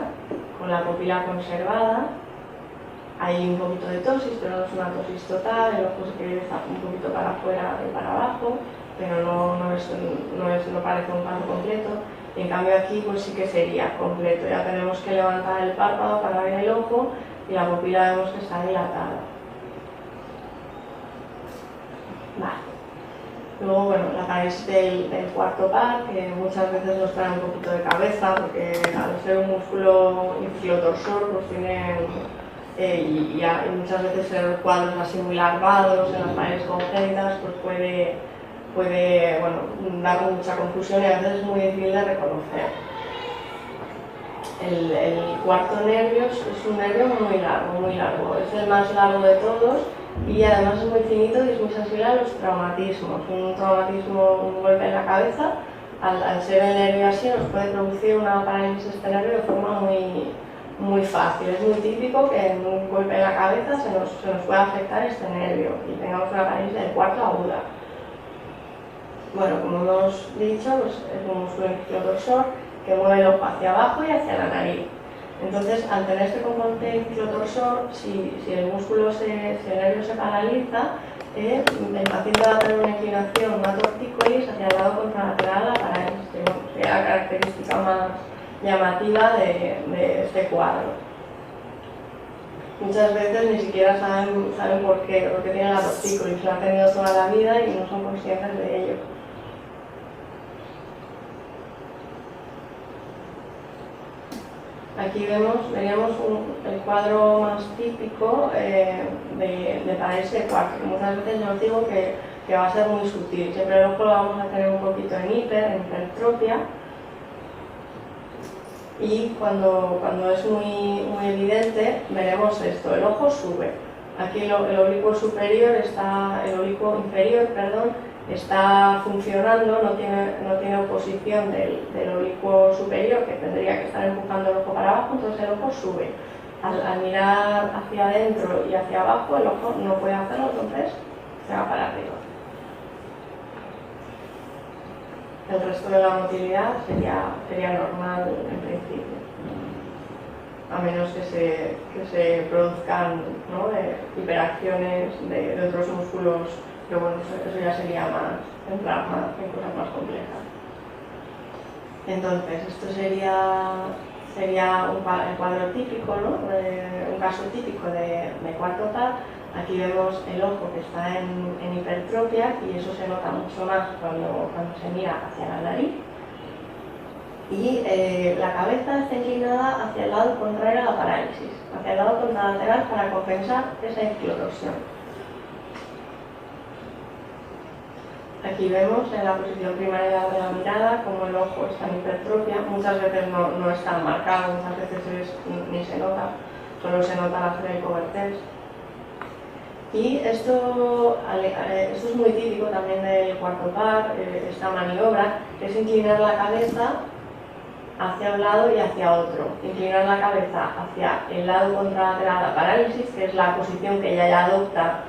con la pupila conservada. Hay un poquito de tosis, pero no es una tosis total, el ojo se quiere estar un poquito para afuera y para abajo, pero no parece un paro completo. Y en cambio aquí pues sí que sería completo, ya tenemos que levantar el párpado para ver el ojo y la pupila vemos que está dilatada. Vale. Luego, bueno, la parálisis del cuarto par, que muchas veces nos trae un poquito de cabeza, porque al ser un músculo infiliotorsor, pues tiene y muchas veces ser cuadros así muy larvados en las paredes congénitas, pues puede bueno, dar mucha confusión y a veces es muy difícil de reconocer. El cuarto nervio es un nervio muy largo, es el más largo de todos y además es muy finito y es muy sensible a los traumatismos. Un traumatismo, un golpe en la cabeza, al ser el nervio así, nos puede producir una parálisis de este nervio de forma muy fácil. Es muy típico que en un golpe en la cabeza se nos pueda afectar este nervio y tengamos una parálisis del cuarto aguda. Bueno, como hemos dicho, pues es un músculo inferior que mueve el ojo hacia abajo y hacia la nariz. Entonces, al tener este componente inferior, si el músculo, si el nervio se paraliza, el paciente va a tener una inclinación, una tortícolis hacia el lado contralateral a la parálisis, que es la característica más llamativa de este cuadro. Muchas veces ni siquiera saben por qué tienen la tortícolis, lo han tenido toda la vida y no son conscientes de ello. Aquí veríamos el cuadro más típico de parálisis de cuarto, que muchas veces yo os digo que va a ser muy sutil. Siempre el ojo lo vamos a tener un poquito en hipertropia, y cuando es muy evidente veremos esto: el ojo sube. Aquí el oblicuo inferior está funcionando, no tiene oposición del oblicuo superior, que tendría que estar empujando el ojo para abajo, entonces el ojo sube. Al mirar hacia adentro y hacia abajo, el ojo no puede hacerlo, entonces se va para arriba. El resto de la motilidad sería normal en principio, a menos que se produzcan, ¿no?, hiperacciones de otros músculos, pero bueno, eso ya sería entrar más en cosas más complejas. Entonces, esto sería un cuadro típico, ¿no?, un caso típico de cuarto par. Aquí vemos el ojo que está en hipertrofia, y eso se nota mucho más cuando se mira hacia la nariz. Y la cabeza está inclinada hacia el lado contrario a la parálisis, hacia el lado contralateral, para compensar esa inclinación. Aquí vemos en la posición primaria de la mirada cómo el ojo está en hipertrofia. Muchas veces no está marcado, muchas veces ni se nota, solo se nota al hacer el coverters. Y esto es muy típico también del cuarto par, esta maniobra, que es inclinar la cabeza hacia un lado y hacia otro. Inclinar la cabeza hacia el lado contralateral a la parálisis, que es la posición que ella ya adopta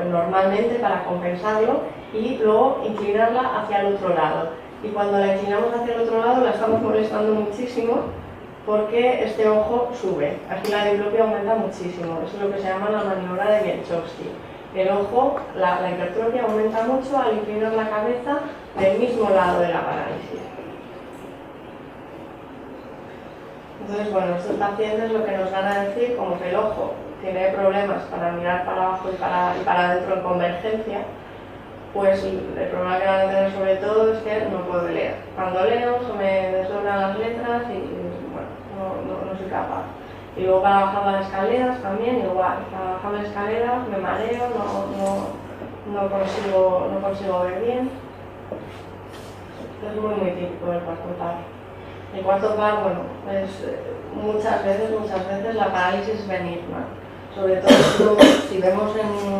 normalmente para compensarlo, y luego inclinarla hacia el otro lado. Y cuando la inclinamos hacia el otro lado la estamos molestando muchísimo, porque este ojo sube. Aquí la diplopia aumenta muchísimo. Eso es lo que se llama la maniobra de Wielczewski. El ojo, la hipertrofia aumenta mucho al inclinar la cabeza del mismo lado de la parálisis. Entonces, bueno, estos pacientes lo que nos van a decir, como que el ojo tiene problemas para mirar para abajo y para adentro en convergencia, pues el problema que van a tener sobre todo es que no puedo leer. Cuando leo se me desdoblan las letras y bueno, no soy capaz. Y luego para bajar las escaleras también igual. Para bajar las escaleras me mareo, no consigo ver bien. Es muy típico del cuarto par. El cuarto par, bueno, es muchas veces la parálisis es benigna. Sobre todo si vemos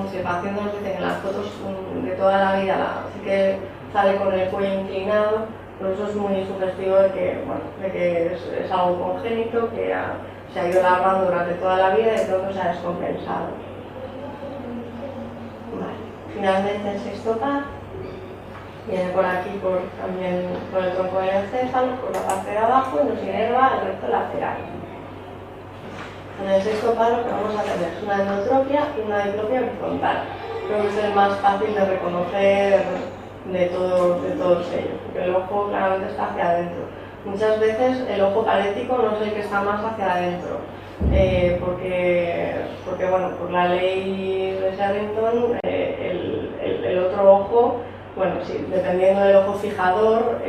si el paciente nos dice que en las fotos de toda la vida sí que sale con el cuello inclinado, pues eso es muy sugestivo de que es algo congénito, que se ha ido alargando durante toda la vida y de pronto se ha descompensado. Vale. Finalmente el sexto par viene por aquí también por el tronco del encéfalo, por la parte de abajo, y nos inerva el recto lateral. En el sexto par lo que vamos a tener es una endotropia y una diplopia horizontal. Creo que es el más fácil de reconocer de todos ellos, porque el ojo claramente está hacia adentro. Muchas veces el ojo parético no es el que está más hacia adentro, porque bueno, por la ley de Sherrington, el otro ojo, bueno, sí, dependiendo del ojo fijador,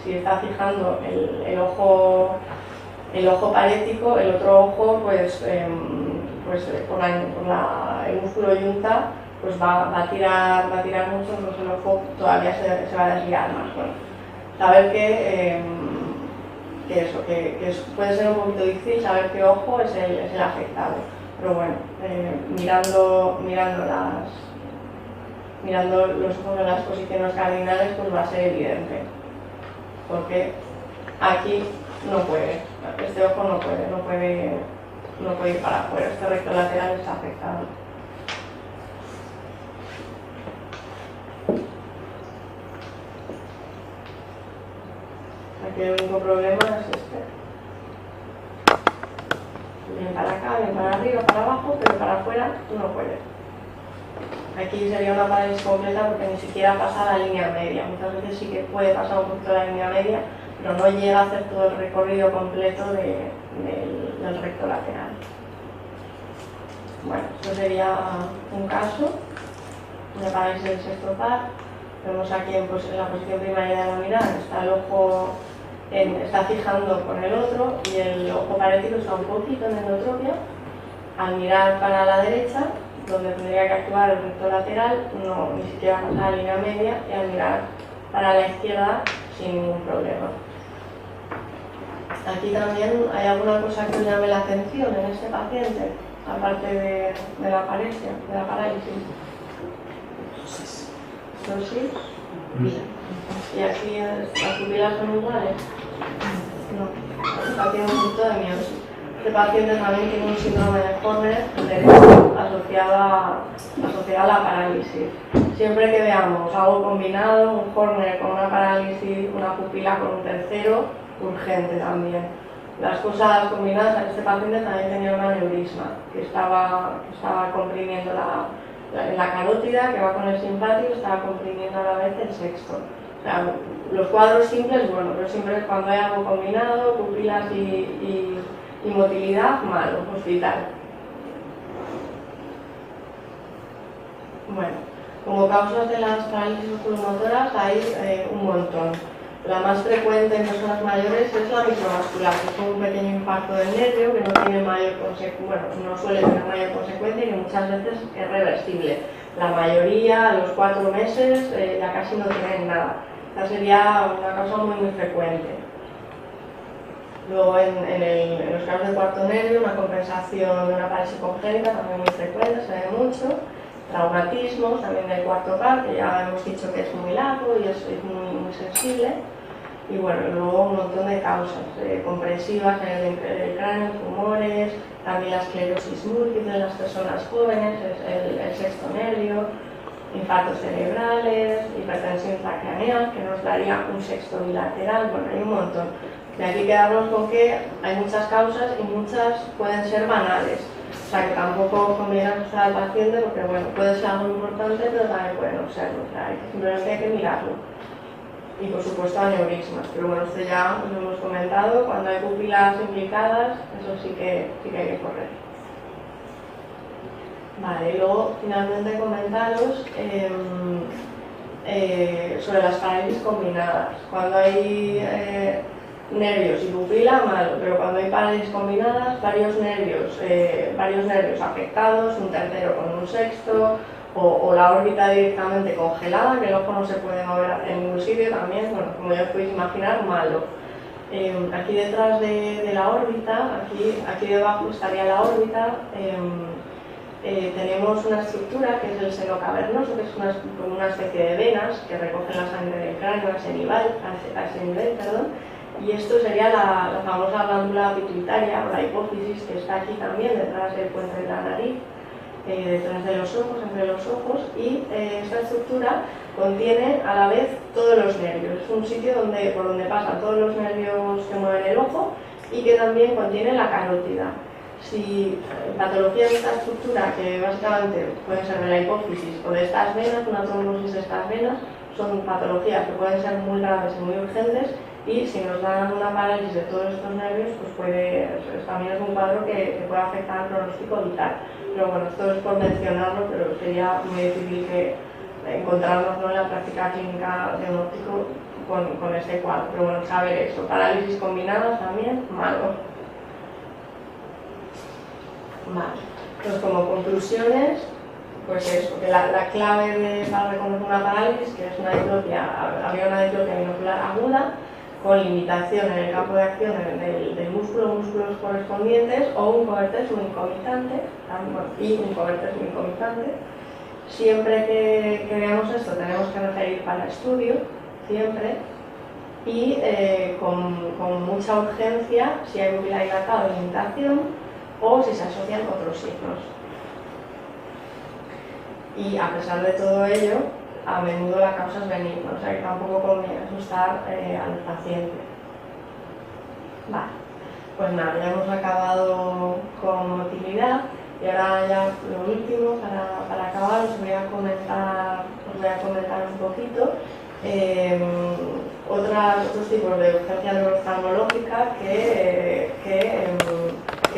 si está fijando el ojo parético, el otro ojo, pues el músculo yunta, pues va a tirar mucho, entonces el ojo todavía se va a desviar más. Bueno, saber que puede ser un poquito difícil saber qué ojo es el afectado. Pero bueno, mirando los ojos en las posiciones cardinales, pues va a ser evidente. Porque aquí no puede, este ojo no puede ir para afuera, este recto lateral está afectado. Aquí el único problema es este. Bien para acá, bien para arriba, para abajo, pero para afuera no puede. Aquí sería una parálisis completa porque ni siquiera pasa la línea media. Muchas veces sí que puede pasar un poquito la línea media, pero no llega a hacer todo el recorrido completo del recto lateral. Bueno, esto sería un caso de parálisis del sexto par. Vemos aquí en la posición primaria de la mirada, está el ojo está fijando con el otro y el ojo parético está un poquito en endotropia. Al mirar para la derecha, donde tendría que actuar el recto lateral, no, ni siquiera pasa la línea media, y al mirar para la izquierda, sin ningún problema. Aquí también hay alguna cosa que os llame la atención en este paciente, aparte de la paresia, de la parálisis. ¿Ptosis? ¿Y aquí las pupilas son iguales? No, está tiene un punto de miosis. Este paciente también tiene un síndrome de Horner asociado a la parálisis. Siempre que veamos algo combinado, un Horner con una parálisis, una pupila con un tercero, urgente también. Las cosas combinadas, este paciente también tenía un aneurisma que estaba comprimiendo la carótida, que va con el simpático, estaba comprimiendo a la vez el sexto. O sea, los cuadros simples, bueno, pero siempre cuando hay algo combinado, pupilas y motilidad, malo, hospital. Bueno, como causas de las parálisis oculomotoras hay un montón. La más frecuente en personas mayores es la microvascular, que es un pequeño impacto del nervio que no tiene no suele tener mayor consecuencia y que muchas veces es reversible. La mayoría, a los 4 meses, ya casi no tienen nada. Esta sería una causa muy frecuente. Luego, en los casos de cuarto nervio, una compensación de una parálisis congénita también muy frecuente, se ve mucho. Traumatismos también del cuarto par, que ya hemos dicho que es muy largo y es muy sensible. Y bueno, luego un montón de causas comprensivas en el cráneo, tumores, también la esclerosis múltiple en las personas jóvenes, el sexto nervio, infartos cerebrales, hipertensión intracraneal, que nos daría un sexto bilateral. Bueno, hay un montón. De aquí quedarnos con que hay muchas causas y muchas pueden ser banales. O sea, que tampoco conviene asustar al paciente porque, bueno, puede ser algo importante, pero también puede no serlo. O sea, simplemente hay que mirarlo. Y, por supuesto, aneurismas. Pero bueno, esto ya lo hemos comentado. Cuando hay pupilas implicadas, eso sí que hay que correr. Vale, y luego, finalmente, comentaros sobre las parálisis combinadas. Cuando hay nervios y pupila, malo, pero cuando hay parálisis combinadas, varios nervios afectados, un tercero con un sexto, o la órbita directamente congelada, que el ojo no se puede mover en ningún sitio también, bueno, como ya os podéis imaginar, malo. Aquí detrás de la órbita, aquí debajo estaría la órbita, tenemos una estructura que es el seno cavernoso, que es como una especie de venas que recogen la sangre del cráneo a ese nivel, y esto sería la famosa glándula pituitaria o la hipófisis, que está aquí también detrás del puente de la nariz, detrás de los ojos, entre los ojos, y esta estructura contiene a la vez todos los nervios. Es un sitio por donde pasan todos los nervios que mueven el ojo y que también contiene la carótida. Si patologías de esta estructura, que básicamente pueden ser de la hipófisis o de estas venas, una trombosis de estas venas, son patologías que pueden ser muy graves y muy urgentes, y si nos dan una parálisis de todos estos nervios, pues también es un cuadro que puede afectar al pronóstico vital. Pero bueno, esto es por mencionarlo, pero sería muy difícil encontrarnos en la práctica clínica de un óptico con este cuadro. Pero bueno, saber eso, parálisis combinadas también, malo. Vale, entonces como conclusiones, pues eso, que la clave para reconocer una parálisis, que es una diplopia, habría una diplopia binocular aguda, con limitación en el campo de acción del músculo, músculos correspondientes, o un coberter subincomitante, y un coberter subincomitante. Siempre que veamos esto tenemos que referir para estudio, siempre, y con mucha urgencia si hay pupila dilatada o limitación, o si se asocian otros signos. Y a pesar de todo ello, a menudo la causa es benigna, o sea que tampoco conviene asustar al paciente. Vale, pues nada, ya hemos acabado con motilidad y ahora ya lo último, para acabar, os voy a comentar un poquito otros tipos de urgencia neurooftalmológica que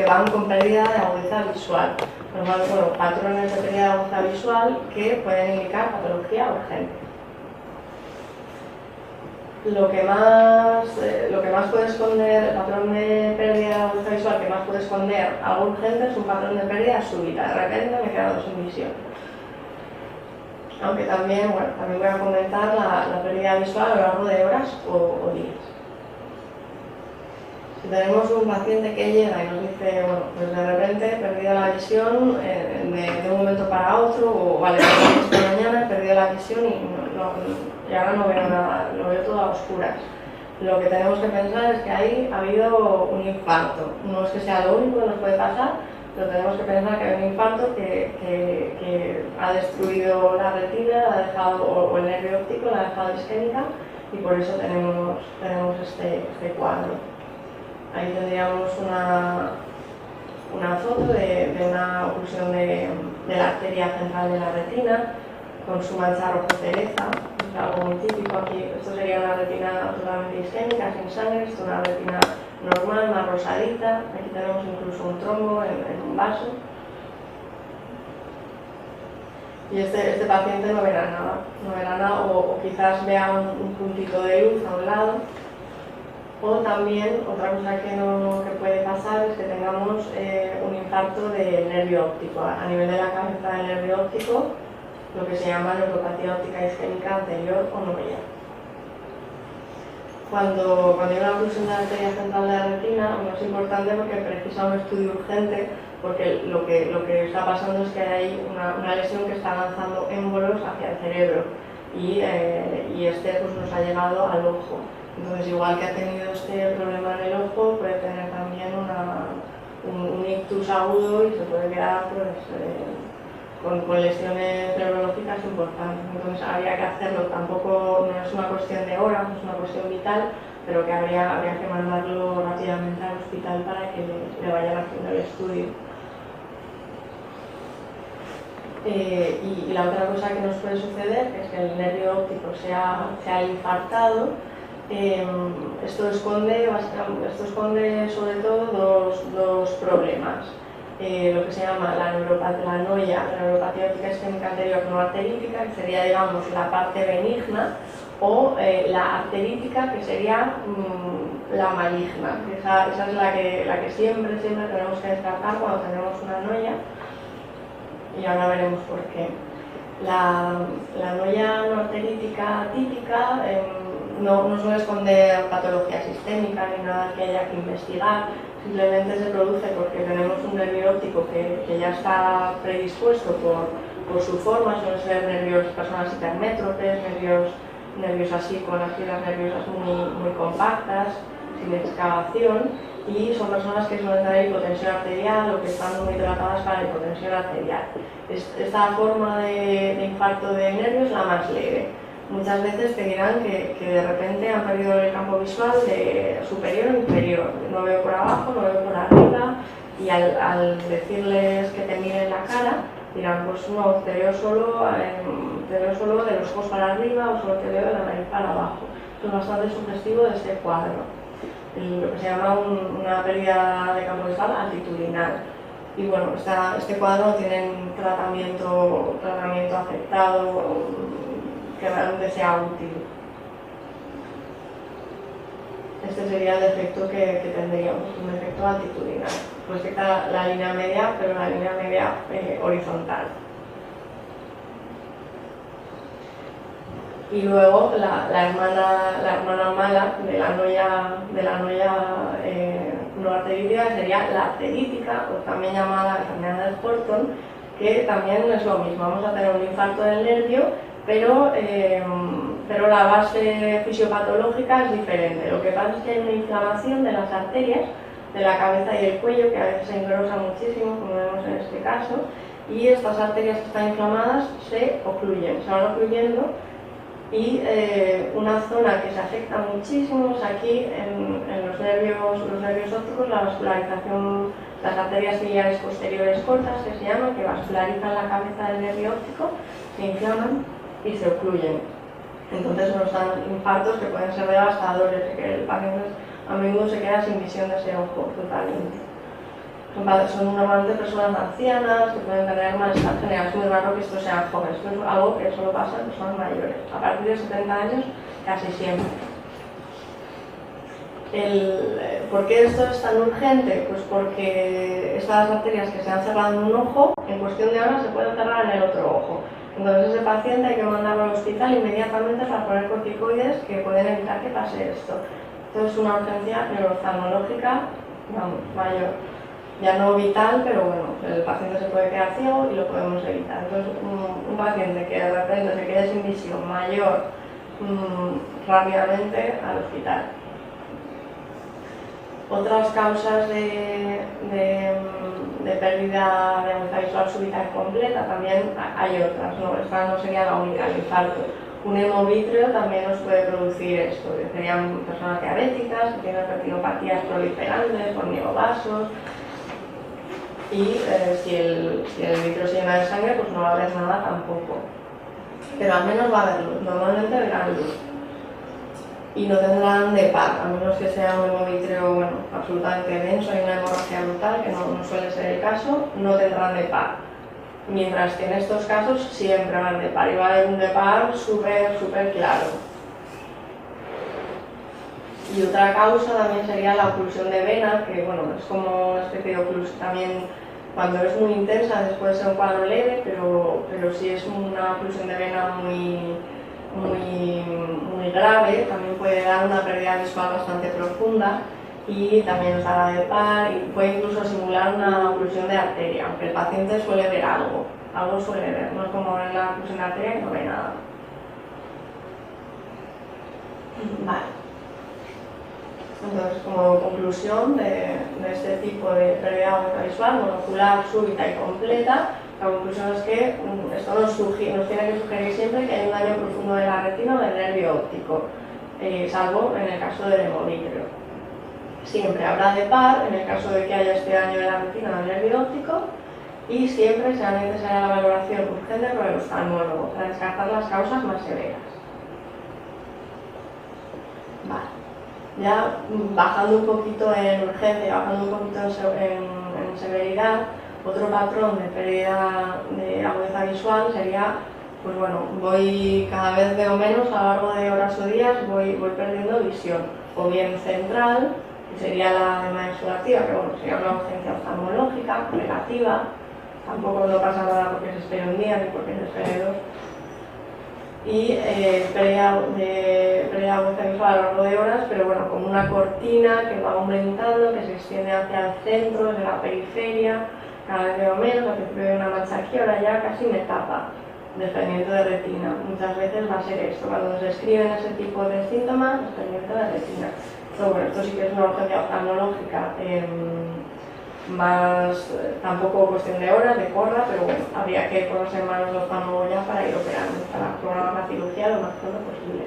van con pérdida de agudeza visual. Bueno, patrones de pérdida de agudeza visual que pueden indicar patología urgente. Lo que más puede esconder, el patrón de pérdida de agudeza visual que más puede esconder algo urgente es un patrón de pérdida súbita. De repente me he quedado sin visión. Aunque también voy a comentar la pérdida visual a lo largo de horas o días. Si tenemos un paciente que llega y nos dice, bueno, pues de repente he perdido la visión de un momento para otro, o vale, esta mañana he perdido la visión y ahora no veo nada, lo veo todo a oscuras. Lo que tenemos que pensar es que ahí ha habido un infarto. No es que sea lo único que nos puede pasar, pero tenemos que pensar que hay un infarto que ha destruido la retina, la ha dejado, o el nervio óptico, la ha dejado isquémica, y por eso tenemos este cuadro. Ahí tendríamos una foto de una oclusión de la arteria central de la retina con su mancha rojo cereza, es algo muy típico aquí. Esto sería una retina totalmente isquémica, sin sangre, esto es una retina normal, más rosadita. Aquí tenemos incluso un trombo en un vaso. Y este paciente no verá nada, o quizás vea un puntito de luz a un lado. O también, otra cosa que puede pasar es que tengamos un infarto del nervio óptico. A nivel de la cabeza del nervio óptico, lo que se llama neuropatía óptica isquémica anterior o novella. Cuando hay una oclusión de la arteria central de la retina, es importante porque precisa un estudio urgente, porque lo que está pasando es que hay una lesión que está lanzando émbolos hacia el cerebro y este pues, nos ha llegado al ojo. Entonces, igual que ha tenido este problema en el ojo, puede tener también un ictus agudo y se puede quedar pues, con lesiones neurológicas importantes. Entonces, habría que hacerlo. Tampoco no es una cuestión de horas, no es una cuestión vital, pero que habría que mandarlo rápidamente al hospital para que le vayan haciendo el estudio. Y la otra cosa que nos puede suceder es que el nervio óptico se ha infartado. Esto esconde sobre todo dos problemas. Lo que se llama la noia, la neuropatía óptica isquémica anterior no arterítica, que sería, digamos, la parte benigna, o la arterítica, que sería la maligna. Esa es la que siempre tenemos que descartar cuando tenemos una noia, y ahora veremos por qué. La noia no arterítica típica no suele esconder patología sistémica ni nada que haya que investigar, simplemente se produce porque tenemos un nervio óptico que ya está predispuesto por su forma. Suelen ser personas hipermétropes, nervios así con las fibras nerviosas muy compactas, sin excavación, y son personas que suelen tener hipotensión arterial o que están muy tratadas para la hipotensión arterial. Esta forma de infarto de nervios es la más leve. Muchas veces te dirán que de repente han perdido el campo visual de superior o inferior. No veo por abajo, no veo por arriba, y al decirles que te miren la cara, dirán, pues no, te veo solo de los ojos para arriba o solo te veo de la nariz para abajo. Eso es bastante sugestivo de este cuadro. Lo que se llama una pérdida de campo visual altitudinal. Y bueno, este cuadro tiene un tratamiento aceptado que realmente sea útil. Este sería el defecto que tendríamos, un defecto altitudinal. Pues está la línea media, pero la línea media horizontal. Y luego la hermana mala de la noia no arterítica sería la arterítica, o también llamada enfermedad de Horton, que también es lo mismo. Vamos a tener un infarto del nervio, pero la base fisiopatológica es diferente. Lo que pasa es que hay una inflamación de las arterias de la cabeza y el cuello, que a veces se engrosa muchísimo, como vemos en este caso, y estas arterias que están inflamadas se ocluyen, se van ocluyendo, y una zona que se afecta muchísimo es aquí en los nervios ópticos, la vascularización, las arterias ciliares posteriores cortas, que se llaman, que vascularizan la cabeza del nervio óptico, se inflaman y se ocluyen. Entonces nos dan infartos que pueden ser devastadores, que el paciente a menudo se queda sin visión de ese ojo totalmente. Son normalmente personas ancianas que pueden tener malestar general. Es muy raro que esto sea joven, esto es algo que solo pasa en personas mayores. A partir de 70 años, casi siempre. ¿Por qué esto es tan urgente? Pues porque estas arterias que se han cerrado en un ojo, en cuestión de horas se pueden cerrar en el otro ojo. Entonces ese paciente hay que mandarlo al hospital inmediatamente para poner corticoides que pueden evitar que pase esto. Entonces es una urgencia neurooftalmológica mayor. Ya no vital, pero bueno, el paciente se puede quedar ciego y lo podemos evitar. Entonces un paciente que de repente se quede sin visión mayor, rápidamente al hospital. Otras causas de pérdida de agudeza visual súbita y completa también hay otras, ¿no? Esta no sería la única, el infarto. Un hemovítreo también nos puede producir esto, que serían personas diabéticas, que tienen retinopatías proliferantes, por neovasos, y si el vítreo se llena de sangre, pues no va a haber nada tampoco. Pero al menos va a haber luz, normalmente verán luz. Y no tendrán de par, a menos que sea un hemovítreo absolutamente denso y una hemorragia brutal, que no suele ser el caso, no tendrán de par. Mientras que en estos casos siempre van de par, y va a haber un de par súper claro. Y otra causa también sería la oclusión de vena, que es como una especie de oclusión también, cuando es muy intensa, después de ser un cuadro leve, pero si es una oclusión de vena muy grave, también puede dar una pérdida visual bastante profunda y también nos dará de par y puede incluso simular una oclusión de arteria, aunque el paciente suele ver algo suele ver, no es como en la oclusión de arteria que no ve nada. Vale. Entonces, como conclusión de este tipo de pérdida de agudeza visual, monocular, súbita y completa, la conclusión es que esto nos tiene que sugerir siempre que hay un daño profundo de la retina o del nervio óptico, salvo en el caso del hemovítreo. Siempre habrá de par en el caso de que haya este daño de la retina o del nervio óptico, y siempre será necesaria la valoración urgente por el oftalmólogo para descartar las causas más severas. Vale. Ya bajando un poquito en urgencia, bajando un poquito en severidad, otro patrón de pérdida de agudeza visual sería, cada vez veo menos a lo largo de horas o días, voy perdiendo visión, o bien central, que sería la edema exudativa, que sería una ausencia oftalmológica relativa, tampoco no pasa nada porque se espere un día ni porque se espere dos. Y pérdida de agudeza visual a lo largo de horas, pero con una cortina que va aumentando, que se extiende hacia el centro, de la periferia, cada vez veo menos, al principio veo una mancha aquí, ahora ya casi me tapa, desprendimiento de retina. Muchas veces va a ser esto, cuando nos describen ese tipo de síntomas, desprendimiento de retina. Esto sí que es una urgencia oftalmológica, más tampoco cuestión de horas, de porra, pero habría que ponerse en manos del oftalmólogo ya para ir operando, para programar la cirugía lo más pronto posible.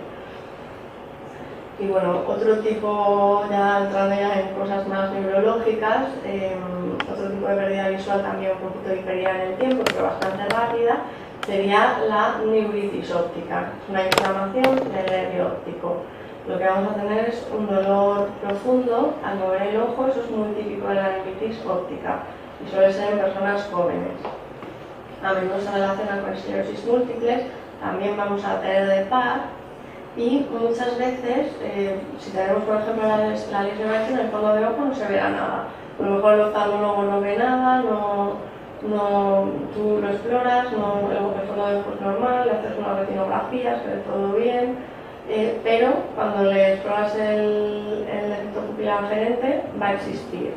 Y otro tipo, ya entrando ya en cosas más neurológicas, otro tipo de pérdida visual también un poquito diferida en el tiempo, pero bastante rápida, sería la neuritis óptica. Es una inflamación del nervio óptico. Lo que vamos a tener es un dolor profundo al mover el ojo, eso es muy típico de la neuritis óptica y suele ser en personas jóvenes. A menudo se relaciona con esclerosis múltiples, también vamos a tener de par, y muchas veces, si tenemos por ejemplo la lesión aquí en el fondo de ojo, no se verá nada. A lo mejor el oftalmólogo no ve nada, tú lo exploras, el fondo es normal, le haces una retinografía, se ve todo bien, pero cuando le exploras el defecto pupilar aferente va a existir.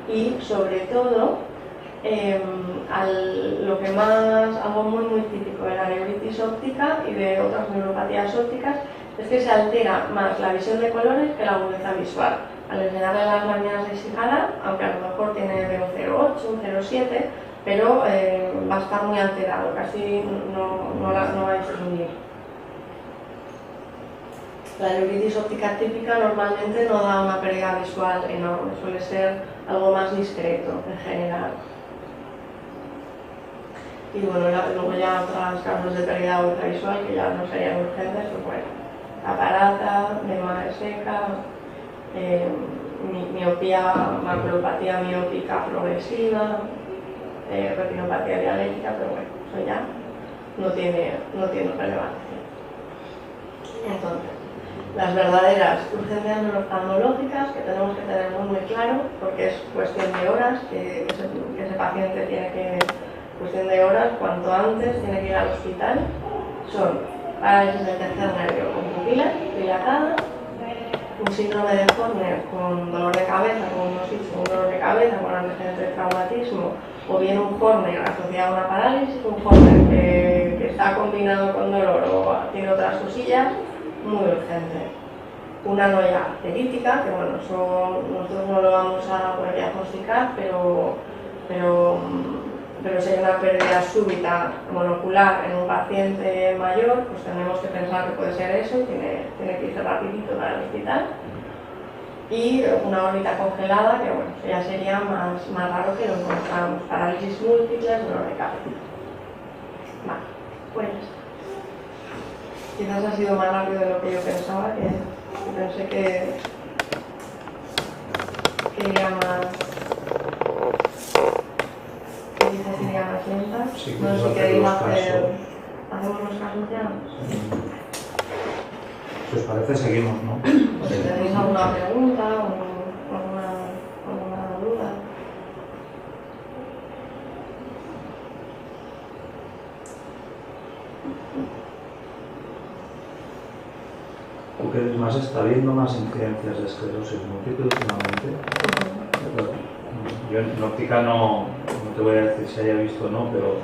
Y sobre todo, algo muy típico de la neuritis óptica y de otras neuropatías ópticas es que se altera más la visión de colores que la agudeza visual. Al enseñarle las láminas de Shigala, aunque a lo mejor tiene de un 0,8, un 0,7, pero va a estar muy alterado, casi no va a distinguir. La neuritis óptica típica normalmente no da una pérdida visual enorme, suele ser algo más discreto en general. Y bueno, luego ya otros casos de pérdida visual que ya no serían urgentes, pues bueno, catarata, madre seca, miopía, maculopatía miópica progresiva, retinopatía dialética, pero bueno, eso ya no tiene relevancia. Entonces, las verdaderas urgencias neuroftalmológicas que tenemos que tener muy claro, porque es cuestión de horas, que ese paciente tiene que, cuestión de horas, cuanto antes tiene que ir al hospital, son parálisis del tercer nervio con pupila dilatada, un síndrome de Horner con dolor de cabeza, con un dolor de cabeza, con antecedente de traumatismo, o bien un Horner asociado a una parálisis, un Horner que está combinado con dolor o tiene otras cosillas, muy urgente. Una anoia perítica, que bueno, nosotros no lo vamos a poder diagnosticar, pero si hay una pérdida súbita monocular en un paciente mayor, pues tenemos que pensar que puede ser eso y tiene que irse rapidito para el hospital. Y una órbita congelada, que bueno, ya sería más raro que lo encontramos. Parálisis múltiples, dolor de cabeza. Vale, pues quizás ha sido más rápido de lo que yo pensaba, que pensé que iría más... quizás iría más lenta. Sí, No sé si queréis hacemos los casos ya. Si os parece, seguimos, ¿no? Pues si tenéis alguna pregunta o alguna duda. Porque además está habiendo más incidencias de esclerosis múltiple últimamente. Yo en óptica no te voy a decir si haya visto o no, pero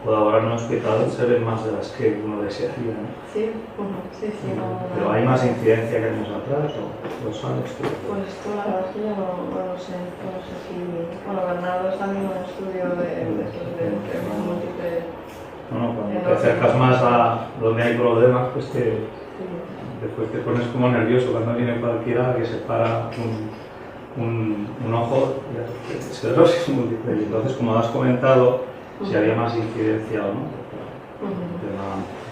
colaborar en un hospital se ven más de las que uno desearía, ¿no? Sí, sí, no. Pero hay más incidencia que años atrás, ¿o lo sabes tú? Pues esto la verdad es que yo no lo sé. No sé si... Bueno, Bernardo está haciendo un estudio de múltiples. Bueno, cuando te acercas más a donde hay problemas, pues después te pones como nervioso cuando viene cualquiera que se para un ojo y esclerosis múltiple. Y entonces, como has comentado, si había más incidencia o no.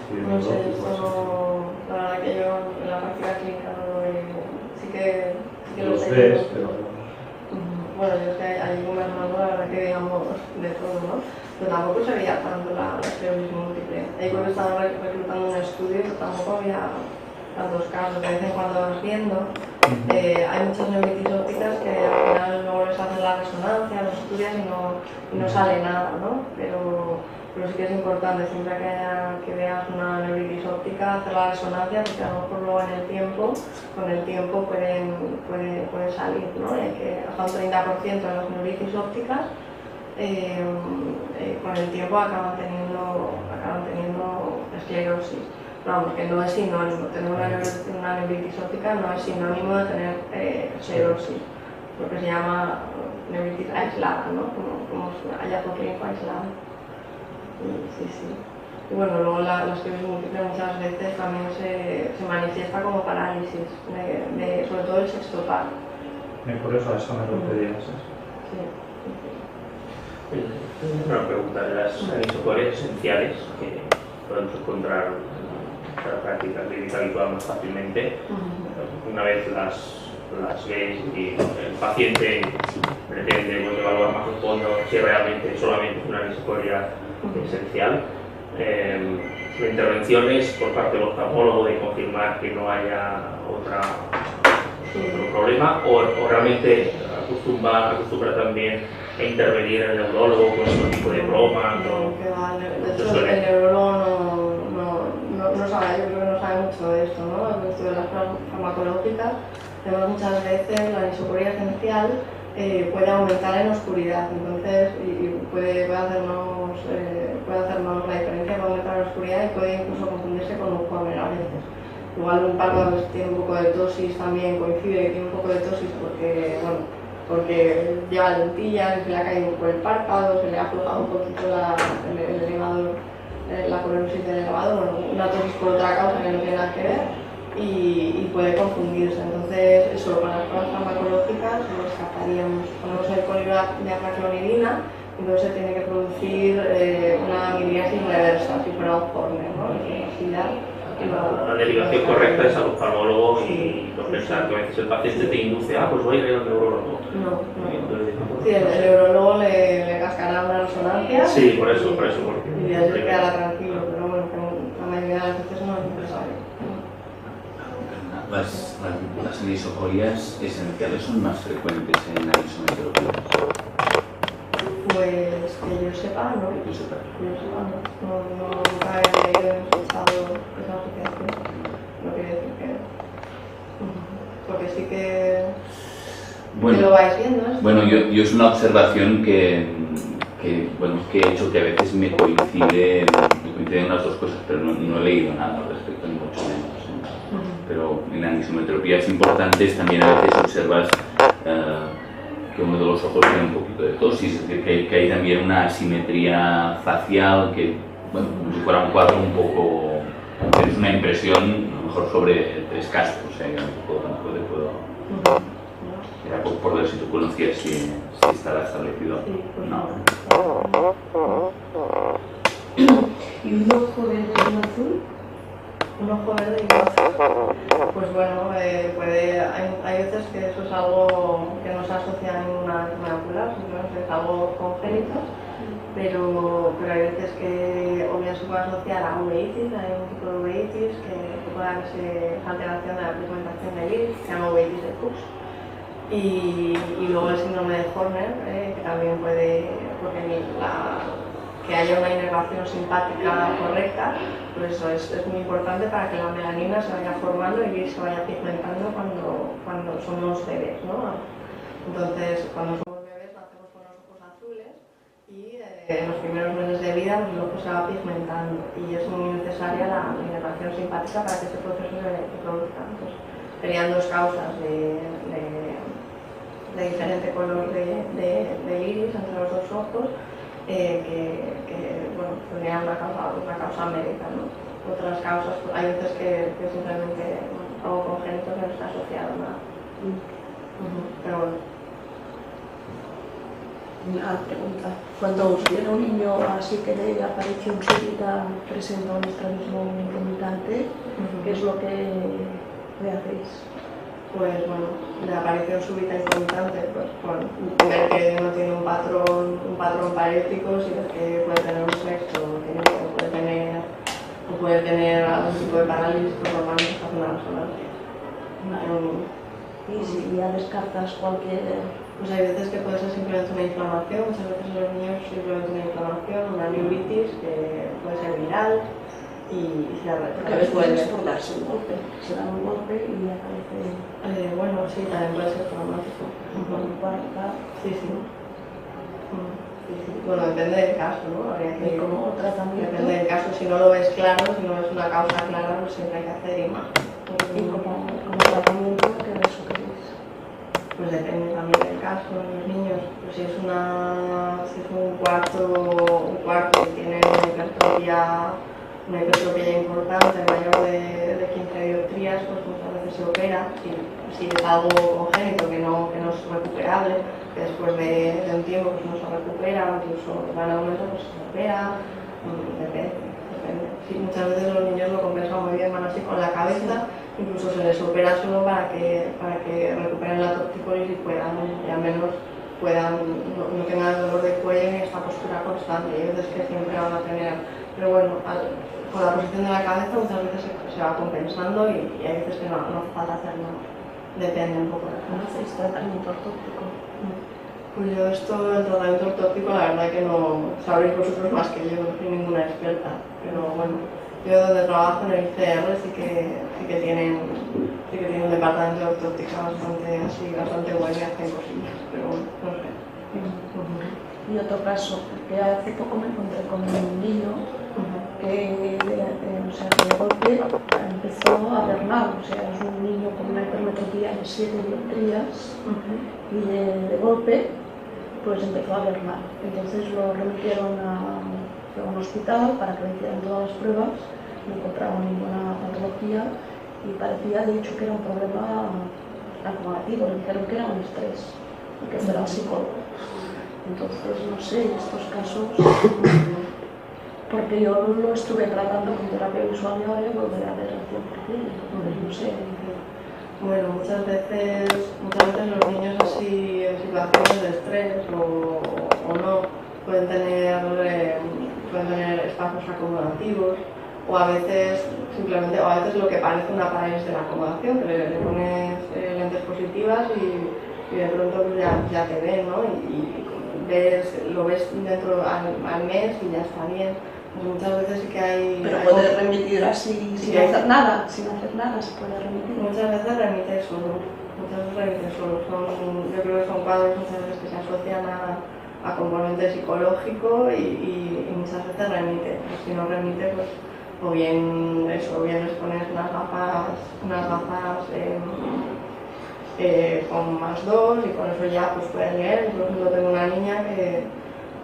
No sé, esto la verdad que yo en la práctica clínica no lo veo. Sí que los ves, pero... Bueno, yo es que hay un hermano, la verdad que digamos de todo, ¿no? Pero tampoco se veía tanto la esclerosis múltiple. Ahí cuando estaba reclutando un estudio, tampoco había tantos casos. De vez en cuando vas viendo, hay muchas neuritis ópticas que al final luego les hacen la resonancia, los estudias y no sale nada, ¿no? Pero sí que es importante, siempre que veas una neuritis óptica, hacer la resonancia, porque a lo mejor luego con el tiempo puede salir, ¿no? Que hasta un 30% de las neuritis ópticas con el tiempo acaban teniendo esclerosis. Vamos, que no es sinónimo, tener una neuritis óptica no es sinónimo de tener esclerosis, lo que se llama neuritis aislada, ¿no? Como hallazgo clínico aislado. Sí. Y bueno, luego la esclerosis múltiple muchas veces también se manifiesta como parálisis, sobre todo el sexto par. Por eso a eso me referías. Sí. Una pregunta de las anisocores esenciales que podemos encontrar en la práctica clínica habitual más fácilmente. Una vez las ves y el paciente pretende evaluar más a fondo si realmente solamente es una anisocoria esencial. La intervención es por parte del oftalmólogo de confirmar que no haya otro problema o realmente acostumbra también a intervenir en el neurólogo con otro tipo de bromas. Que va, de hecho, el neurólogo no sabe, yo creo que no sabe mucho de esto, ¿no? El estudio de las farmacológicas, tenemos muchas veces la anisocoria esencial puede aumentar en oscuridad, entonces puede hacernos la diferencia, puede aumentar en oscuridad y puede incluso confundirse con un Homer a veces. Igual un párpado tiene un poco de tosis también, coincide que tiene un poco de tosis porque lleva lentillas, se le ha caído un poco el párpado, se le ha aflojado un poquito el elevador, la colonosis del elevador, una tosis por otra causa que no tiene nada que ver y puede confundirse. Entonces, eso con las pruebas farmacológicas lo descartaríamos. Ponemos el polioato de aclonidina, entonces se tiene que producir una amiliasis reversa, si fuera un Horner, ¿no? La derivación correcta es al oftalmólogo y no pensar que a veces el paciente te induce, pues voy a ir al neurólogo. No. Sí, el neurólogo le cascará una resonancia. Sí, por eso. Y ya se quedará tranquilo, pero bueno, que la mayoría de las veces no es necesario. Las anisocorias esenciales son más frecuentes en anisometropía. Pues que yo sepa, no. Yo sepa. Nunca he leído en su estado esa asociación. No quiere decir que. Porque sí que lo vais viendo. Bueno, yo es una observación que he hecho que a veces me coinciden las dos cosas, pero no he leído nada al respecto, ni mucho menos. Pero en la anisometropía es importante, también a veces observas que uno de los ojos tiene un poquito de tosis, es decir, que hay también una asimetría facial que, como si fuera un cuadro un poco, es una impresión a lo mejor sobre 3 cascos, o sea, que tampoco te puedo. Era por ver si tú conocías si estará establecido. No. ¿Y un ojo verde y uno azul? Un ojo verde y uno azul. Pues bueno, hay veces que eso es algo que no se asocia a ninguna enfermedad ocular, simplemente es algo congénito, pero hay veces que o bien se puede asociar a uveitis, hay un tipo de uveitis que puede darse alteración de la pigmentación del iris, que se llama uveitis de Fuchs. Y luego el síndrome de Horner, que también puede, porque que haya una inervación simpática correcta, pues eso es muy importante para que la melanina se vaya formando y se vaya pigmentando cuando somos bebés, ¿no? Entonces, cuando somos bebés nacemos con los ojos azules y en los primeros meses de vida el ojo se va pigmentando y es muy necesaria la inervación simpática para que ese proceso se produzca. Entonces, serían 2 causas de diferente color de iris entre los 2 ojos que tendrían una causa médica, ¿no? Otras causas, hay veces que simplemente algo congénito que no está asociado a nada. Pero bueno. Una pregunta. Cuando os viene un niño así que le aparece un súbita presenta un estrabismo intermitente, ¿qué es lo que le hacéis? Pues bueno, le aparición súbita intermitente, pues con ver que no tiene un patrón parético, si es que puede tener un sexo, o puede tener algún tipo de parálisis, pues normalmente se hace una resonancia. Y si ya descartas cualquier... Pues hay veces que puede ser simplemente una inflamación, muchas veces en los niños simplemente una inflamación, una neuritis que puede ser viral y se porque a veces puede por darse un golpe, se da un golpe y aparece... bueno, sí, también puede ser traumático. Sí. Bueno, depende del caso, ¿no? Habría que, como tratamiento. Depende del caso, si no lo ves claro, si no es una causa clara, pues siempre hay que hacer imagen. Y como tratamiento, ¿qué es eso que es? Pues depende también del caso, en los niños. Pues si es un cuarto que tiene una hipertropía importante, mayor de 15 dioptrías, pues muchas veces se opera. Si es algo congénito que no es recuperable, que después de un tiempo pues no se recupera, o incluso van a un mes, pues se opera, depende. Sí, muchas veces los niños lo compensan muy bien, van así con la cabeza, incluso se les opera solo para que recuperen la tortícolis y al menos no tengan dolor de cuello ni esta postura constante. Hay veces que siempre van a tener, pero bueno, con la posición de la cabeza muchas veces se va compensando y hay veces que no hace falta hacer nada. Depende un poco de la ¿Hacéis tratamiento ortóptico? Pues yo esto del tratamiento ortóptico la verdad que no sabréis vosotros más que yo, no soy ninguna experta, pero bueno, yo donde trabajo en el ICR sí que tienen un departamento de ortóptica bastante bueno y hacen cosillas, pero bueno, no sé. Y otro caso, que hace poco me encontré con un niño que de golpe empezó a ver mal, o sea, es un niño con una hipermetropía de 7 dioptrías y de golpe pues empezó a ver mal. Entonces lo remitieron a un hospital para que le hicieran todas las pruebas, no encontraban ninguna patología y parecía de hecho que era un problema acumulativo, le dijeron que era un estrés y que fuera el psicólogo. Entonces, no sé, estos casos, porque yo lo estuve tratando con terapia visual y ahora volveré a ver al 100%, entonces no sé. Bueno, muchas veces los niños así en situaciones de estrés o no pueden tener espacios acomodativos o a veces lo que parece una parálisis de la acomodación, que le pones lentes positivas y de pronto pues ya te ven, ¿no? Y lo ves dentro al mes y ya está bien. Pues muchas veces sí que hay... Pero puedes remitir así sin hacer nada se puede remitir. Muchas veces remite solo. Yo creo que son cuadros muchas veces que se asocian a componente psicológico y muchas veces remite. Pues si no remite, pues o bien les pones unas gafas con +2 y con eso ya pues pueden leer. Por ejemplo, tengo una niña que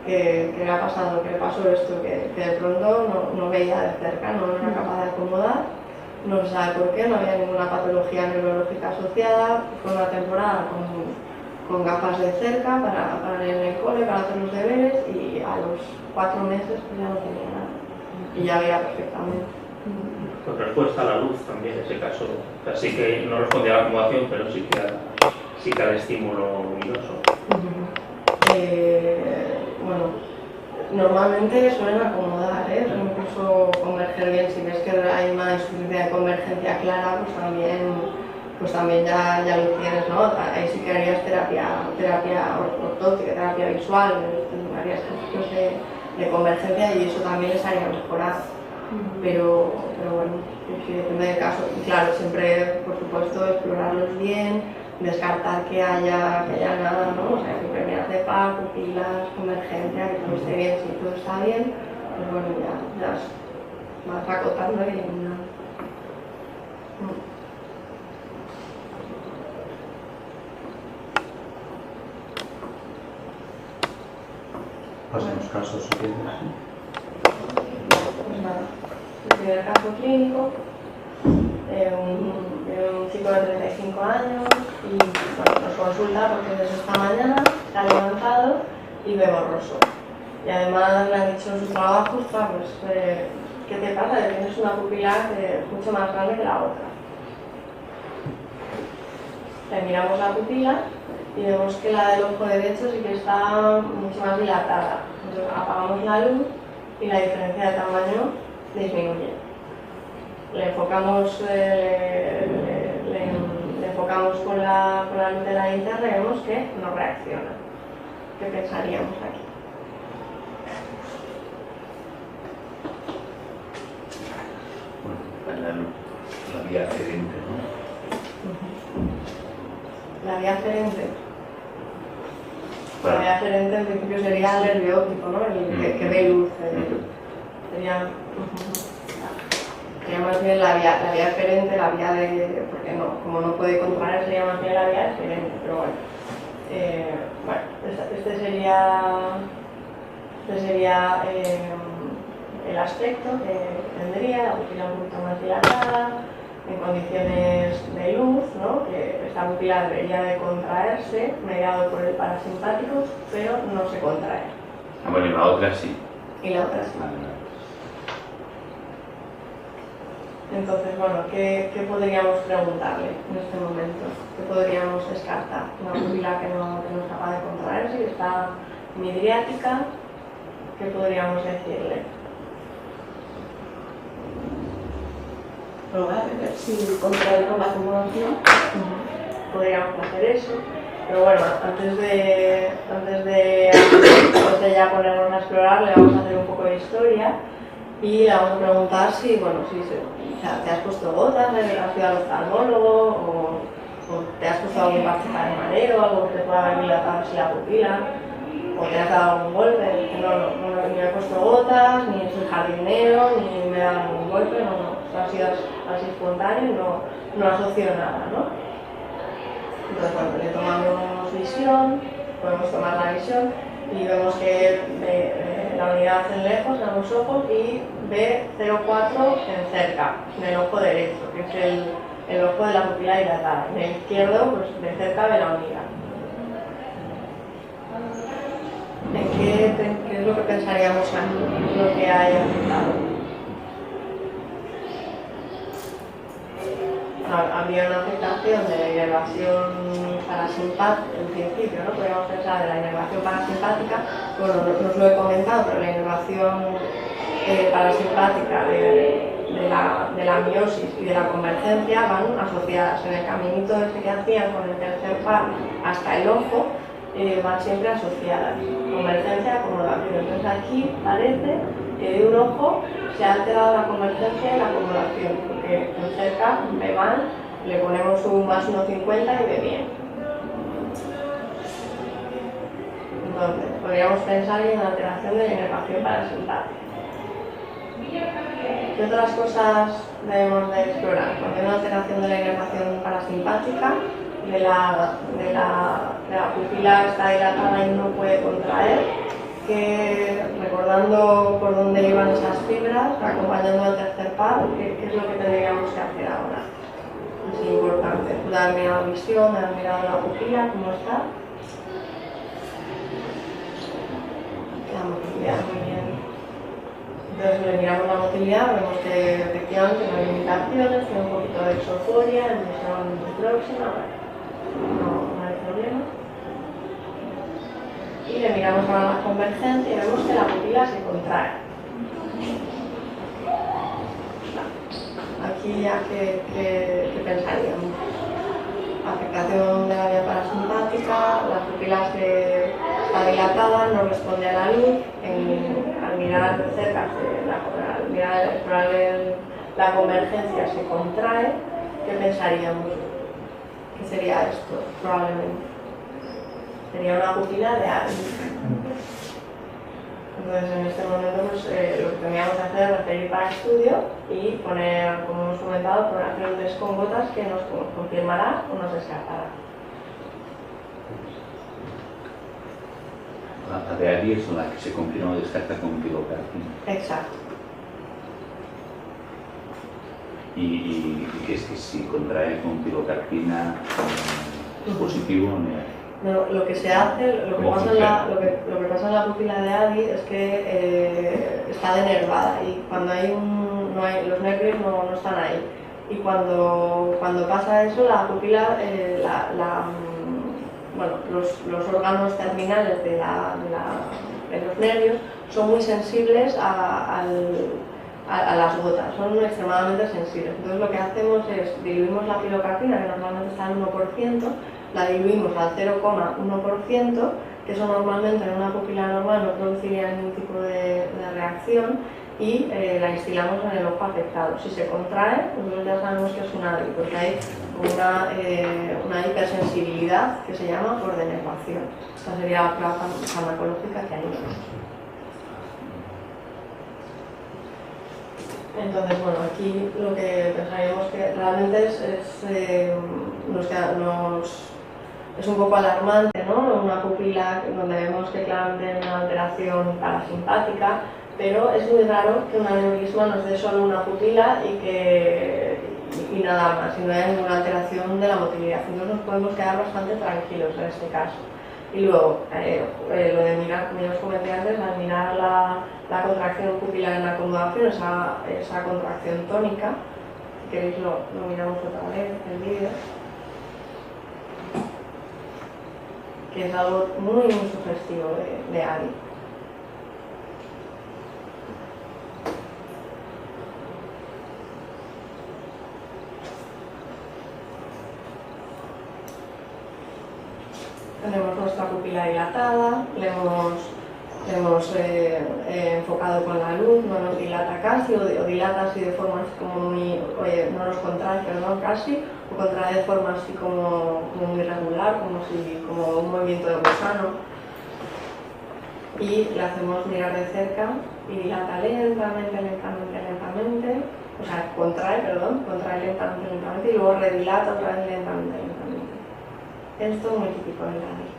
le pasó esto, que de pronto no veía de cerca, no era capaz de acomodar, no se sabe por qué, no había ninguna patología neurológica asociada. Fue una temporada con gafas de cerca para leer en el cole, para hacer los deberes y a los 4 meses pues ya no tenía nada y ya veía perfectamente. Con respuesta a la luz también, ese caso. O sea, sí que no respondía a la acomodación, pero sí que al estímulo luminoso. Bueno, normalmente suelen acomodar, incluso converger bien. Si ves que hay una insuficiencia de convergencia clara, pues también ya lo tienes, ¿no? Ahí sí que harías terapia ortóptica, terapia visual, harías ejercicios de convergencia y eso también les haría mejorar. Pero bueno, sí, depende del caso. Y claro, siempre, por supuesto, explorarlos bien, descartar que haya nada, ¿no? O sea, siempre miras de par, pupilas, convergencia, que todo esté bien. Si todo está bien, pues bueno, ya vas acotando y eliminando. Pasan los casos, si quieres. Pues nada, el primer caso clínico, un chico de 35 años y bueno, nos consulta porque desde esta mañana se ha levantado y ve borroso. Y además le han dicho en su trabajo, pues, ¿qué te pasa? Que tienes una pupila mucho más grande que la otra. Le miramos la pupila y vemos que la del ojo derecho sí que está mucho más dilatada. Entonces apagamos la luz y la diferencia de tamaño disminuye. Le enfocamos con la luz de la linterna y vemos que no reacciona. ¿Qué pensaríamos aquí? Bueno, la vía aferente, ¿no? La vía aferente. La vía aferente en principio sería el nervio óptico, ¿no? El que ve luz. Sería más bien la vía aferente, la vía de... porque no, como no puede contraer, sería más bien la vía aferente, pero bueno. Este sería el aspecto que tendría, la pupila un poquito más dilatada, en condiciones de luz, ¿no? Que esta pupila debería de contraerse, mediado por el parasimpático, pero no se contrae. Bueno, y la otra sí. Y la otra sí. Entonces, bueno, ¿qué podríamos preguntarle en este momento? ¿Qué podríamos descartar? Una pupila que no es capaz de contraerse, que está midriática, ¿qué podríamos decirle? Probar a ver si contrae con la acomodación. Podríamos hacer eso. Pero bueno, antes de ya ponernos a explorar, le vamos a hacer un poco de historia y le vamos a preguntar si, bueno, te has puesto gotas, has ido al oftalmólogo o te has puesto algún parche para el mareo, algo que te pueda haber dilatado así la pupila, o te has dado algún golpe. No, ni me he puesto gotas, ni soy jardinero, ni me he dado ningún golpe, no, esto ha sido así espontáneo, no asocio nada, ¿no? Entonces, bueno, le tomamos visión, podemos tomar la visión y vemos que la unidad en lejos, en los ojos, y ve 0,4 en cerca, en el ojo derecho, que es el ojo de la pupila dilatada. En el izquierdo, pues de cerca ve la unidad. ¿Qué es lo que pensaríamos aquí? Lo que hay afectado. Había una afectación de la inervación parasimpática, en principio, ¿no? Podríamos pensar de la inervación parasimpática, bueno, no os lo he comentado, pero la inervación parasimpática de la miosis y de la convergencia van asociadas. En el caminito ese que hacían con el tercer par hasta el ojo, van siempre asociadas, convergencia, acomodación. Entonces aquí parece que de un ojo se ha alterado la convergencia y la acomodación, porque en cerca ve mal, le ponemos un más 1,50 y ve bien. Entonces, podríamos pensar en una alteración de la inervación parasimpática. ¿Qué otras cosas debemos de explorar? Porque hay una alteración de la inervación parasimpática, de la pupila está dilatada y no puede contraer, que recordando por dónde iban esas fibras, acompañando al tercer par, ¿qué es lo que tendríamos que hacer ahora? Es importante. Dar mirado visión, dar mirado la pupila, ¿cómo está? La motilidad, muy bien. Entonces le miramos la motilidad, vemos que efectivamente no hay limitaciones, tiene un poquito de exoforia, emisión próxima, no hay problema. Y le miramos ahora la convergencia y vemos que la pupila se contrae. Aquí ya que pensaríamos. Afectación de la vía parasimpática, la pupila está dilatada, no responde a la luz, al mirar de cerca, al mirar la convergencia se contrae. ¿Qué pensaríamos? ¿Qué sería esto? Probablemente sería una pupila de Ari. Entonces en este momento pues, lo que tendríamos que hacer es referir para estudio y poner, como hemos comentado, hacer un test con gotas que nos confirmará o nos descartará. La de Ari es la que se confirma o descarta con pilocarpina. Exacto. Y que es que si contrae con pilocarpina es positivo o negativo. No, lo que se hace, lo que pasa en la pupila de Adi es que está denervada y cuando los nervios no están ahí. Y cuando pasa eso, la pupila, los órganos terminales de los nervios son muy sensibles a las gotas, son extremadamente sensibles. Entonces lo que hacemos es diluimos la pilocarpina, que normalmente está al 1%, la diluimos al 0,1%, que eso normalmente en una pupila normal no produciría ningún tipo de reacción, y la instilamos en el ojo afectado. Si se contrae, nosotros ya sabemos que es un ADI, porque hay una hipersensibilidad que se llama por denervación. Esta sería la prueba farmacológica que haríamos. Entonces, bueno, aquí lo que pensaríamos que realmente es un poco alarmante, ¿no? Una pupila donde vemos que claramente hay una alteración parasimpática, pero es muy raro que un aneurisma nos dé solo una pupila y nada más, y no haya ninguna alteración de la motilidad. Entonces nos podemos quedar bastante tranquilos en este caso. Y luego, lo de mirar, como ya os comenté antes, al mirar la contracción pupilar en la acomodación, esa contracción tónica, si queréis lo miramos otra vez el vídeo, que es algo muy sugestivo de Ari. pupila dilatada, le hemos enfocado con la luz, no nos dilata casi, o dilata así de forma así como muy, no nos contrae, perdón, casi, o contrae de forma así como muy irregular, como un movimiento de gusano. Y le hacemos mirar de cerca y dilata lentamente, o sea, contrae lentamente, y luego redilata otra vez lentamente. Esto es muy típico de la ley.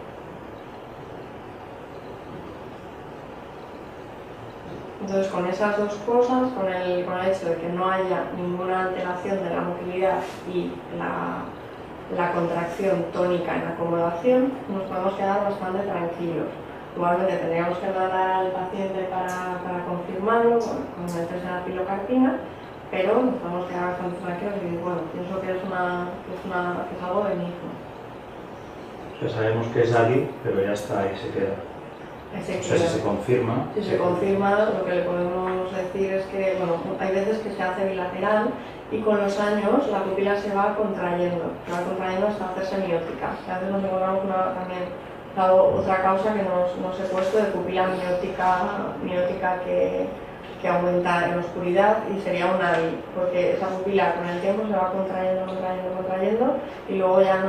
Entonces, con esas dos cosas, con el hecho de que no haya ninguna alteración de la motilidad y la contracción tónica en acomodación, nos podemos quedar bastante tranquilos. Igualmente tendríamos que mandar al paciente para confirmarlo con el test de la pilocarpina, pero nos podemos quedar bastante tranquilos y bueno, pienso que es algo benigno. O sea, sabemos que es Ali, pero ya está ahí, se queda. O sea, si se confirma... Si se confirma, lo que le podemos decir es que, bueno, hay veces que se hace bilateral y con los años la pupila se va contrayendo hasta hacerse miótica. A veces nos encontramos otra causa que nos he puesto de pupila miótica que aumenta en la oscuridad y sería un AVI, porque esa pupila con el tiempo se va contrayendo y luego ya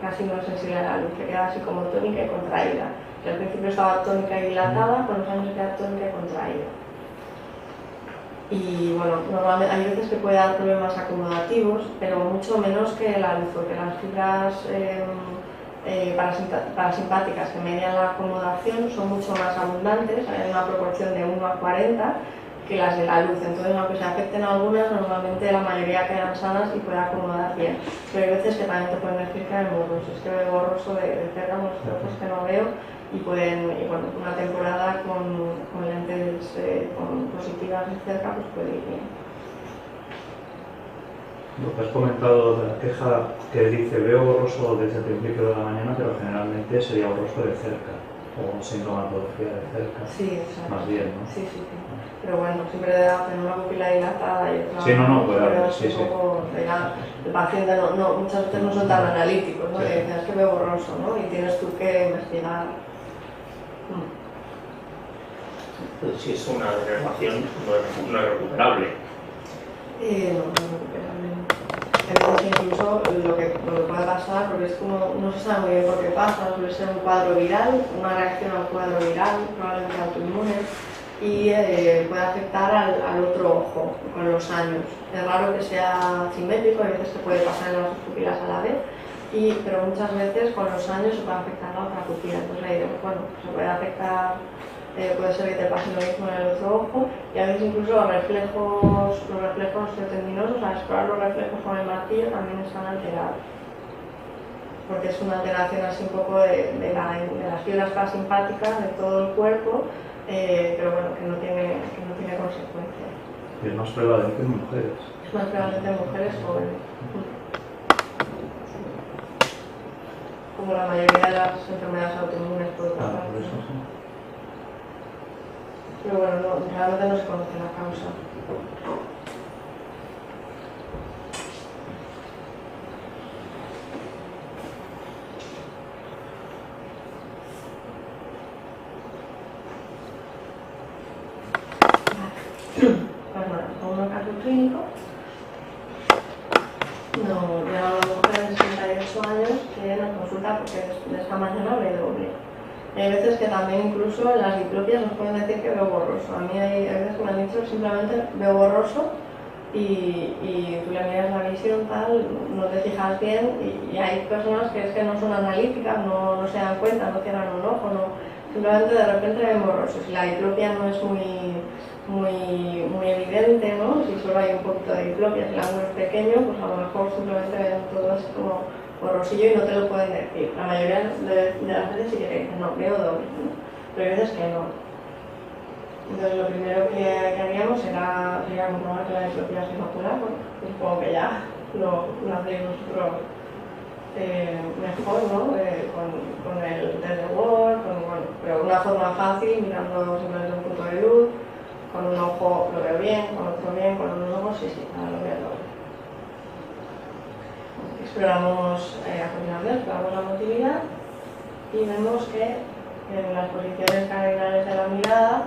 casi no es sensible a la luz, se queda así como tónica y contraída. Que al principio estaba tónica y dilatada, con los años se queda tónica y contraída. Y bueno, normalmente hay veces que puede dar problemas acomodativos, pero mucho menos que la luz, porque las fibras parasimpáticas que median la acomodación son mucho más abundantes, hay una proporción de 1 a 40 que las de la luz, entonces aunque se afecten algunas, normalmente la mayoría quedan sanas y puede acomodar bien. Pero hay veces que también te pueden decir que es borroso, es que veo borroso de cerca, unos ojos que no veo, y bueno, una temporada con lentes positivas de cerca pues puede ir bien. Lo que has comentado de la queja que dice veo borroso desde el principio de la mañana, pero generalmente sería borroso de cerca, o sintomatología de cerca. Sí, exacto. Más bien, ¿no? Sí. Pero bueno, siempre debe hacer una pupila dilatada y otra... Sí, puede haber, sí. El paciente muchas veces no son tan analíticos, ¿no? Sí. Que dicen, es que veo borroso, ¿no? Y tienes tú que investigar. Entonces, si es una denervación, no es recuperable. No es recuperable. Entonces incluso lo que puede pasar, porque es como, no se sabe muy bien por qué pasa, suele ser un cuadro viral, una reacción al cuadro viral, probablemente autoinmune, y puede afectar al otro ojo con los años. Es raro que sea simétrico, hay veces que puede pasar en las dos pupilas a la vez, pero muchas veces con los años se puede afectar la otra pupila. Entonces la idea es, bueno, se puede afectar, puede ser que te pase lo mismo en el otro ojo, y a veces incluso los reflejos osteotendinosos, al explorar los reflejos con el martillo, también están alterados. Porque es una alteración así un poco de las fibras parasimpáticas de todo el cuerpo, pero bueno, que no tiene consecuencias. Y es más prevalente en mujeres. Es más prevalente en mujeres jóvenes. Como la mayoría de las enfermedades autoinmunes por otra parte. Por eso, sí. Pero bueno, realmente no se conoce la causa. Pues nada, segundo caso clínico. Llegan las mujeres de 68 años que nos consulta porque de esta mañana ve doble. Hay veces que también incluso en las diplopias nos pueden decir que veo borroso. A mí hay veces que me han dicho simplemente veo borroso y tú le miras la visión tal, no te fijas bien y hay personas que es que no son analíticas, no se dan cuenta, no cierran un ojo, simplemente de repente ven borroso. Si la diplopia no es muy evidente, ¿no? Si solo hay un poquito de diplopia, si el ángulo es pequeño, pues a lo mejor simplemente ven todo así como borrosillo y no te lo pueden decir. La mayoría de las veces sí que te dicen, no, veo doble, ¿no? Pero hay veces que no. Entonces lo primero que haríamos sería comprobar que la diplopia es macular, bueno, supongo que ya lo hacéis vosotros mejor, ¿no? Con el test de Word, pero una forma fácil, mirando simplemente un punto de luz, con un ojo lo veo bien, con otro bien, con un ojo sí, ahora lo veo doble. Exploramos a continuación, exploramos la motilidad y vemos que en las posiciones cardinales de la mirada,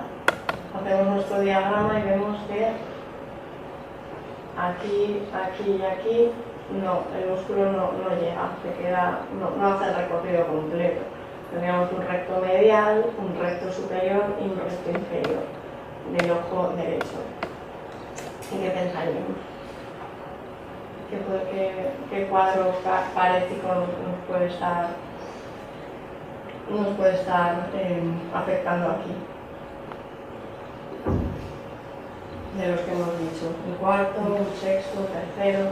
hacemos nuestro diagrama y vemos que aquí, aquí y aquí no, el músculo no llega, se queda, no hace el recorrido completo. Tendríamos un recto medial, un recto superior y un recto inferior del ojo derecho. ¿Y qué pensaríamos? ¿Qué cuadro parético nos puede estar afectando aquí? De los que hemos dicho, el cuarto, el sexto, el tercero.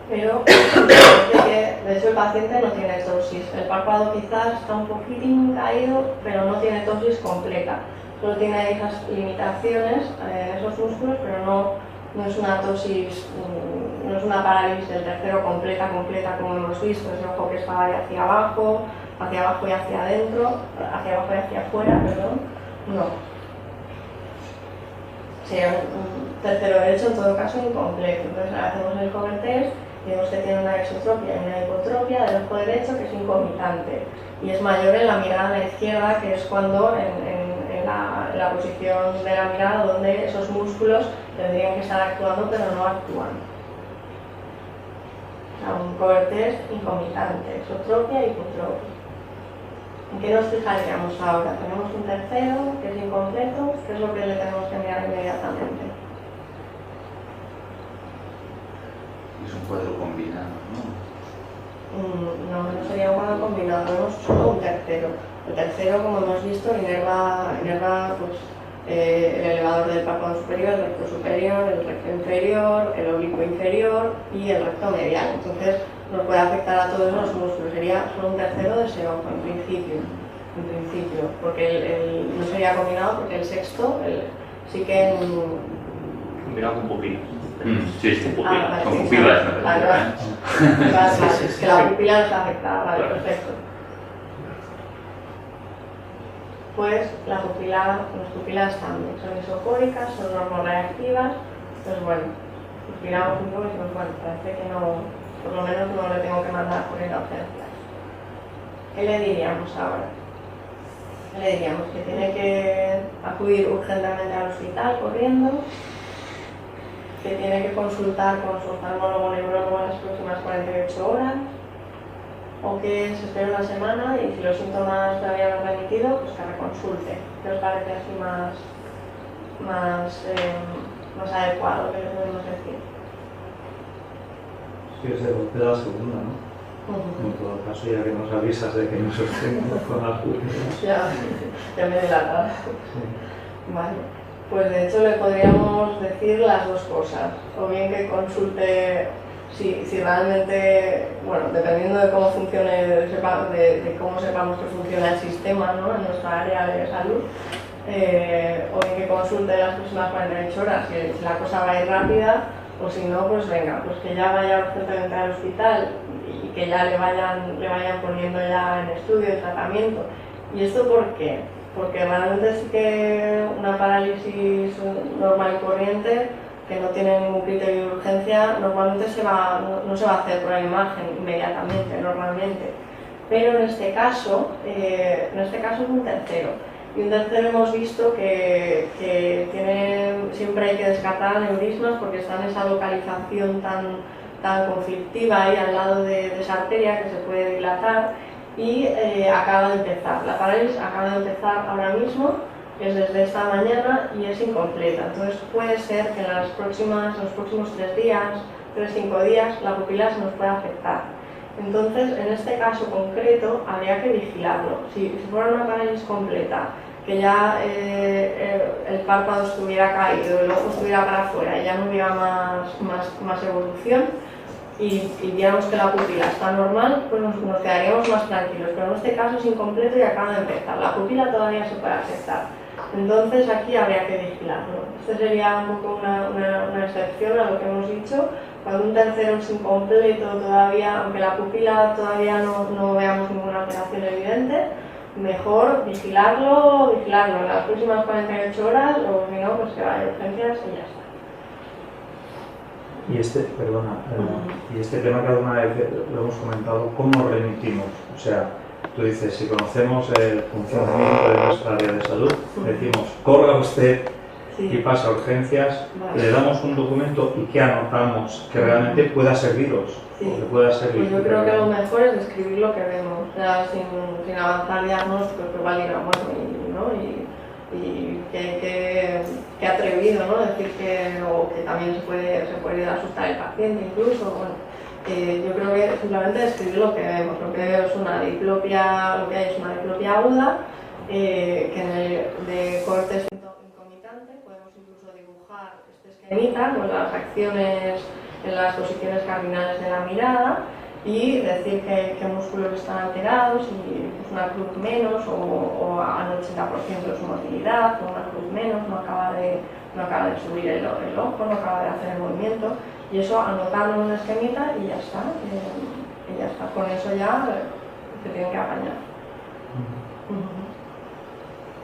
Pero de hecho el paciente no tiene ptosis. El párpado quizás está un poquitín caído, pero no tiene ptosis completa. Solo tiene esas limitaciones en esos músculos, pero no es una ptosis, no es una parálisis del tercero completa como hemos visto. Ese ojo que está hacia abajo y hacia adentro, hacia abajo y hacia afuera, perdón. No. Sería un tercero derecho en todo caso incompleto. Entonces ahora hacemos el cover test. Vemos que tiene una exotropia y una hipotropia del ojo derecho que es incomitante y es mayor en la mirada a la izquierda, que es cuando en la posición de la mirada donde esos músculos tendrían que estar actuando pero no actúan. O sea, un cover test incomitante, exotropia y hipotropia. ¿En qué nos fijaríamos ahora? Tenemos un tercero que es incompleto, ¿qué es lo que le tenemos que mirar inmediatamente? Es un cuadro combinado, ¿no? No sería un cuadro combinado, tenemos solo un tercero. El tercero, como hemos visto, inerva pues, el elevador del párpado superior, el recto superior, el recto inferior, el oblicuo inferior y el recto medial. Entonces nos puede afectar a todos los músculos. Sería solo un tercero de ese ojo, en principio, porque no sería combinado porque el sexto sí que Combinado con pupilas. Sí, sí, vale, con sí, pupilas. vale, es que la pupila no está afectada, vale, perfecto. Pues las pupilas también son isocóricas, son normorreactivas, entonces bueno, suspiramos un poco y decimos, bueno, parece que no, por lo menos no le tengo que mandar por ir a urgencias. ¿Qué le diríamos ahora? ¿Qué le diríamos? Que tiene que acudir urgentemente al hospital corriendo, que tiene que consultar con su oftalmólogo o neurólogo en las próximas 48 horas, o que se espere una semana y si los síntomas todavía no han remitido, pues que reconsulte. ¿Qué os parece así más adecuado que le podemos decir? Sí, se golpea la segunda, ¿no? En todo caso, ya que nos avisas de que no sostengo con las pupilas. Ya me delataba. Sí. Vale. Pues de hecho le podríamos decir las dos cosas, o bien que consulte si realmente, bueno, dependiendo de cómo funcione, de cómo sepamos que funciona el sistema, ¿no?, en nuestra área de salud, o bien que consulte las próximas 48 horas, si la cosa va a ir rápida, o si no, pues venga, pues que ya vaya urgentemente al hospital y que ya le vayan poniendo ya en estudio, en tratamiento. ¿Y esto por qué? Porque realmente sí que una parálisis normal y corriente, que no tiene ningún criterio de urgencia, normalmente no se va a hacer por la imagen inmediatamente, normalmente. Pero en este caso es un tercero. Y un tercero hemos visto que siempre hay que descartar aneurismas porque está en esa localización tan conflictiva ahí al lado de esa arteria que se puede dilatar. Y acaba de empezar, la parálisis acaba de empezar ahora mismo, es desde esta mañana y es incompleta. Entonces puede ser que en los próximos 3 días, 3-5 días, la pupila se nos pueda afectar. Entonces, en este caso concreto, habría que vigilarlo. Si fuera una parálisis completa, que ya el párpado estuviera caído, el ojo estuviera para afuera y ya no hubiera más evolución, y viéramos que la pupila está normal, pues nos quedaríamos más tranquilos. Pero en este caso es incompleto y acaba de empezar. La pupila todavía se puede afectar. Entonces aquí habría que vigilarlo. Este sería un poco una excepción a lo que hemos dicho. Cuando un tercero es incompleto todavía, aunque la pupila todavía no veamos ninguna alteración evidente, mejor vigilarlo en las próximas 48 horas, o si no, pues que vaya a urgencias y ya está. Y perdona, y este tema que alguna vez lo hemos comentado, ¿cómo remitimos? O sea, tú dices, si conocemos el funcionamiento de nuestra área de salud, decimos, corra usted y pasa a urgencias, le damos un documento y que anotamos que realmente pueda serviros. Sí. Que pueda servir. Pues yo creo que lo mejor es describir lo que vemos, o sea, sin avanzar diagnósticos, que igual dirán, bueno, y que atrevido, ¿no? Decir que también se puede asustar el paciente incluso, bueno. Yo creo que simplemente describir lo que vemos. Lo que veo es una diplopia, lo que hay es una diplopia aguda, que de corte concomitante podemos incluso dibujar este esquemita con las acciones en las posiciones cardinales de la mirada y decir qué músculos están alterados y pues una cruz menos o al 80% de su motilidad, o una cruz menos, no acaba de subir el ojo, no acaba de hacer el movimiento, y eso anotarlo en una esquemita y ya está. Y ya está. Con eso ya se tienen que apañar.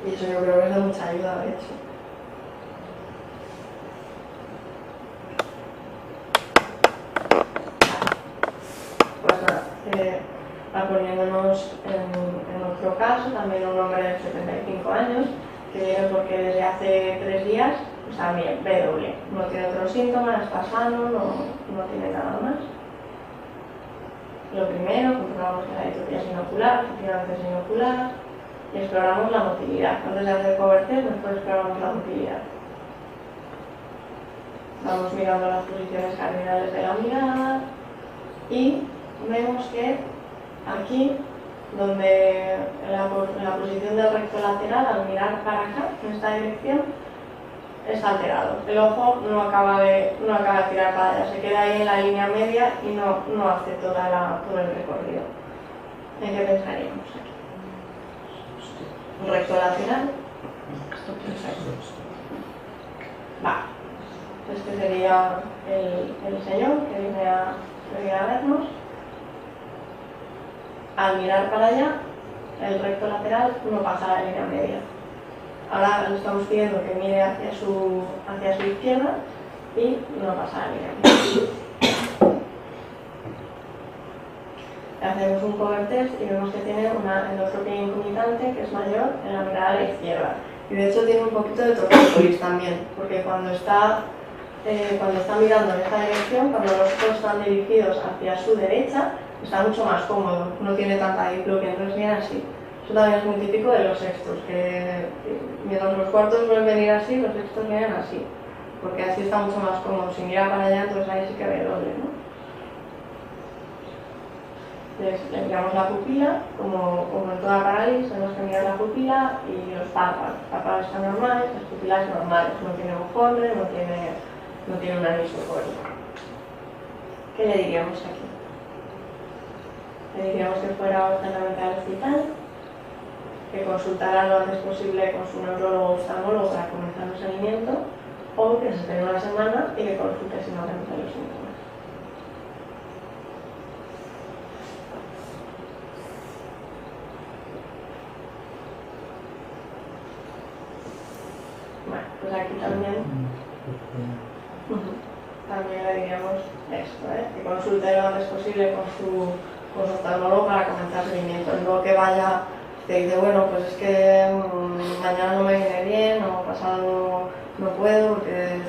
Y eso yo creo que es de mucha ayuda, de hecho. Pues nada, poniéndonos en nuestro caso, también un hombre de 75 años, que viene porque desde hace 3 días, pues también W, no tiene otros síntomas, está sano, no tiene nada más. Lo primero, comprobamos que la distrofia es inocular, efectivamente es inocular, y exploramos la motilidad. Antes de hacer cover test, después exploramos la motilidad. Vamos mirando las posiciones cardinales de la mirada y vemos que aquí, donde en la posición del recto lateral, al mirar para acá, en esta dirección, está alterado. El ojo no acaba de tirar para allá, se queda ahí en la línea media y no hace todo el recorrido. ¿En qué pensaríamos aquí? Un recto lateral. Va. Este sería el señor que viene a vernos. Al mirar para allá, el recto lateral no pasa la línea media. Ahora le estamos pidiendo que mire hacia su izquierda y no pasa la línea media. Hacemos un cover test y vemos que tiene una endotropia incomitante que es mayor en la mirada a la izquierda. Y de hecho tiene un poquito de tortícolis también, porque cuando está mirando en esta dirección, cuando los ojos están dirigidos hacia su derecha, está mucho más cómodo, no tiene tanta diplopia, entonces viene así. Eso también es muy típico de los sextos, que mientras los cuartos suelen venir así, los sextos vienen así, porque así está mucho más cómodo. Si mira para allá, entonces ahí sí que ve doble, ¿no? Le miramos la pupila, como en toda parálisis, tenemos que mirar la pupila y los párpados. Los párpados están normales, las pupilas normales, no tiene ojorre, no tiene un anisocorio. ¿Qué le diríamos aquí? Le diríamos que fuera urgentemente al hospital, que consultara lo antes posible con su neurólogo oftalmólogo para comenzar el seguimiento, o que se espere una semana y que consulte si no reduce los síntomas. Bueno, pues aquí también le diríamos esto, que consulte lo antes posible con su oftalmólogo para comenzar el seguimiento. Luego que vaya, te dice, bueno, pues es que mañana no me viene bien o pasado no puedo, porque,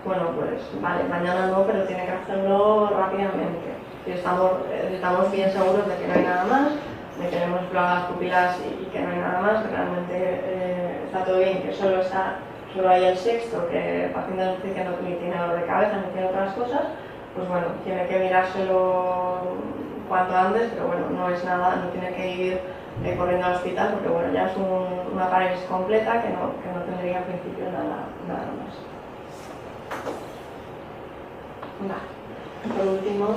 bueno, pues vale, mañana no, pero tiene que hacerlo rápidamente. Y estamos bien seguros de que no hay nada más, de que le hemos explorado las pupilas y que no hay nada más, que realmente está todo bien, que solo hay el sexto, que el paciente nos dice que no tiene dolor de cabeza, no tiene otras cosas, pues bueno, tiene que mirárselo cuanto antes, pero bueno, no es nada, no tiene que ir corriendo al hospital, porque bueno, ya es una parálisis completa que no tendría en principio nada más. Vale. Por último,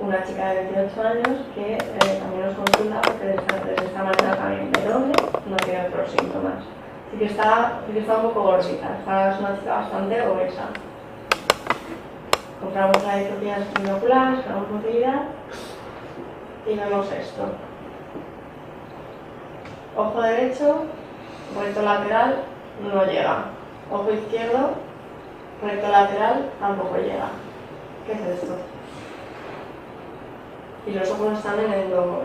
una chica de 28 años que también nos consulta porque desde esta mañana también de doble, no tiene otros síntomas. Sí que está un poco gordita, es una chica bastante obesa. Compramos la distrofia binocular, esperamos motilidad y vemos esto. Ojo derecho, recto lateral, no llega. Ojo izquierdo, recto lateral tampoco llega. ¿Qué es esto? Y los ojos están en endo.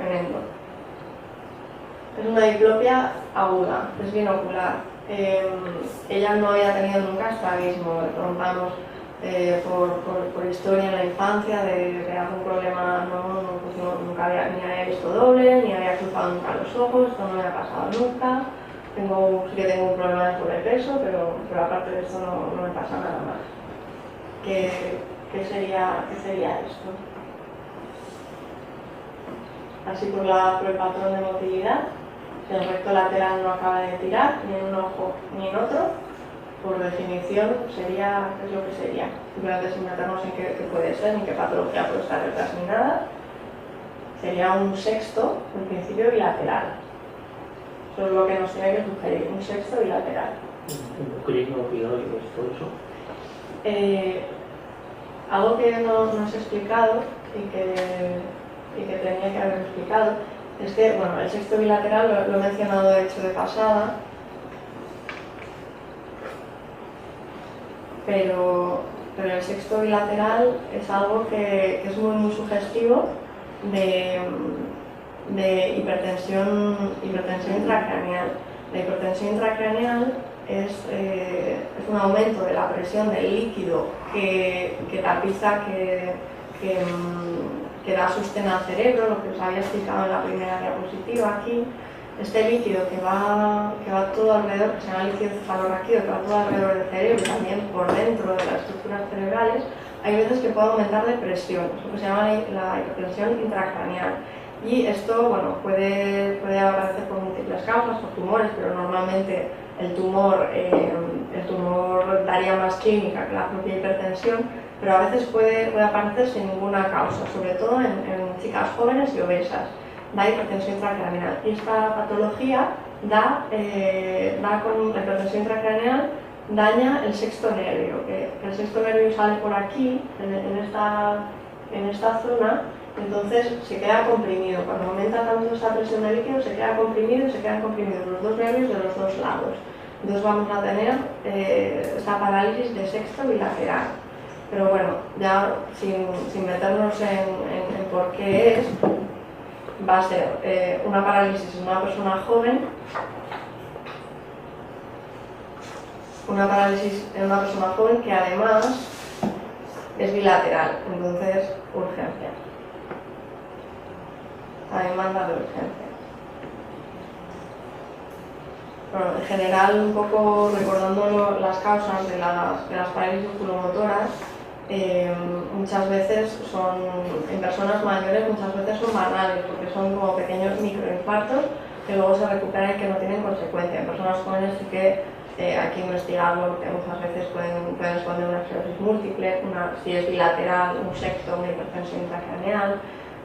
Es una diplopia aguda, es binocular. Ella no había tenido nunca estrabismo, le preguntamos por historia en la infancia de algún problema, nunca ni había visto doble, ni había cruzado nunca los ojos, esto no me ha pasado nunca. Sí que tengo un problema de sobrepeso, pero aparte de esto no me pasa nada más. ¿Qué sería esto? Así por el patrón de motilidad, si el recto lateral no acaba de tirar, ni en un ojo ni en otro, por definición sería, ¿qué es lo que sería? Simplemente sin meternos en qué puede ser, ni qué patología puede estar detrás ni nada, sería un sexto, en principio bilateral. Eso es lo que nos tiene que sugerir, un sexto bilateral. ¿Endocrino, tiroides, todo eso? Algo que no has explicado y que tenía que haber explicado es que, bueno, el sexto bilateral lo he mencionado de hecho de pasada, pero el sexto bilateral es algo que es muy sugestivo de hipertensión intracraneal. La hipertensión intracraneal es un aumento de la presión del líquido que tapiza, que da sostén al cerebro, lo que os había explicado en la primera diapositiva aquí. Este líquido que va todo alrededor, que se llama líquido cefalorraquídeo, que va todo alrededor del cerebro y también por dentro de las estructuras cerebrales, hay veces que puede aumentar de presión, es lo que se llama la hipertensión intracraneal. Y esto, bueno, puede aparecer por múltiples causas, por tumores, pero normalmente el tumor daría más clínica que la propia hipertensión, pero a veces puede aparecer sin ninguna causa, sobre todo en chicas jóvenes y obesas. Da hipertensión intracraneal. Y esta patología con la hipertensión intracraneal daña el sexto nervio, que el sexto nervio sale por aquí, en esta zona, entonces se queda comprimido. Cuando aumenta tanto esta presión de líquido, se queda comprimido y se quedan comprimidos los dos nervios de los dos lados. Entonces vamos a tener esta parálisis de sexto bilateral. Pero bueno, ya sin meternos en por qué es, va a ser una parálisis en una persona joven, que además es bilateral, entonces urgencia. A demanda de urgencia. Bueno, en general, un poco recordando las causas de las parálisis oculomotoras, muchas veces en personas mayores muchas veces son banales, porque son como pequeños microinfartos que luego se recuperan y que no tienen consecuencia. En personas jóvenes sí que hay que investigarlo, porque muchas veces pueden esconder una esclerosis múltiple, si es bilateral, un sexto, una hipertensión intracraneal.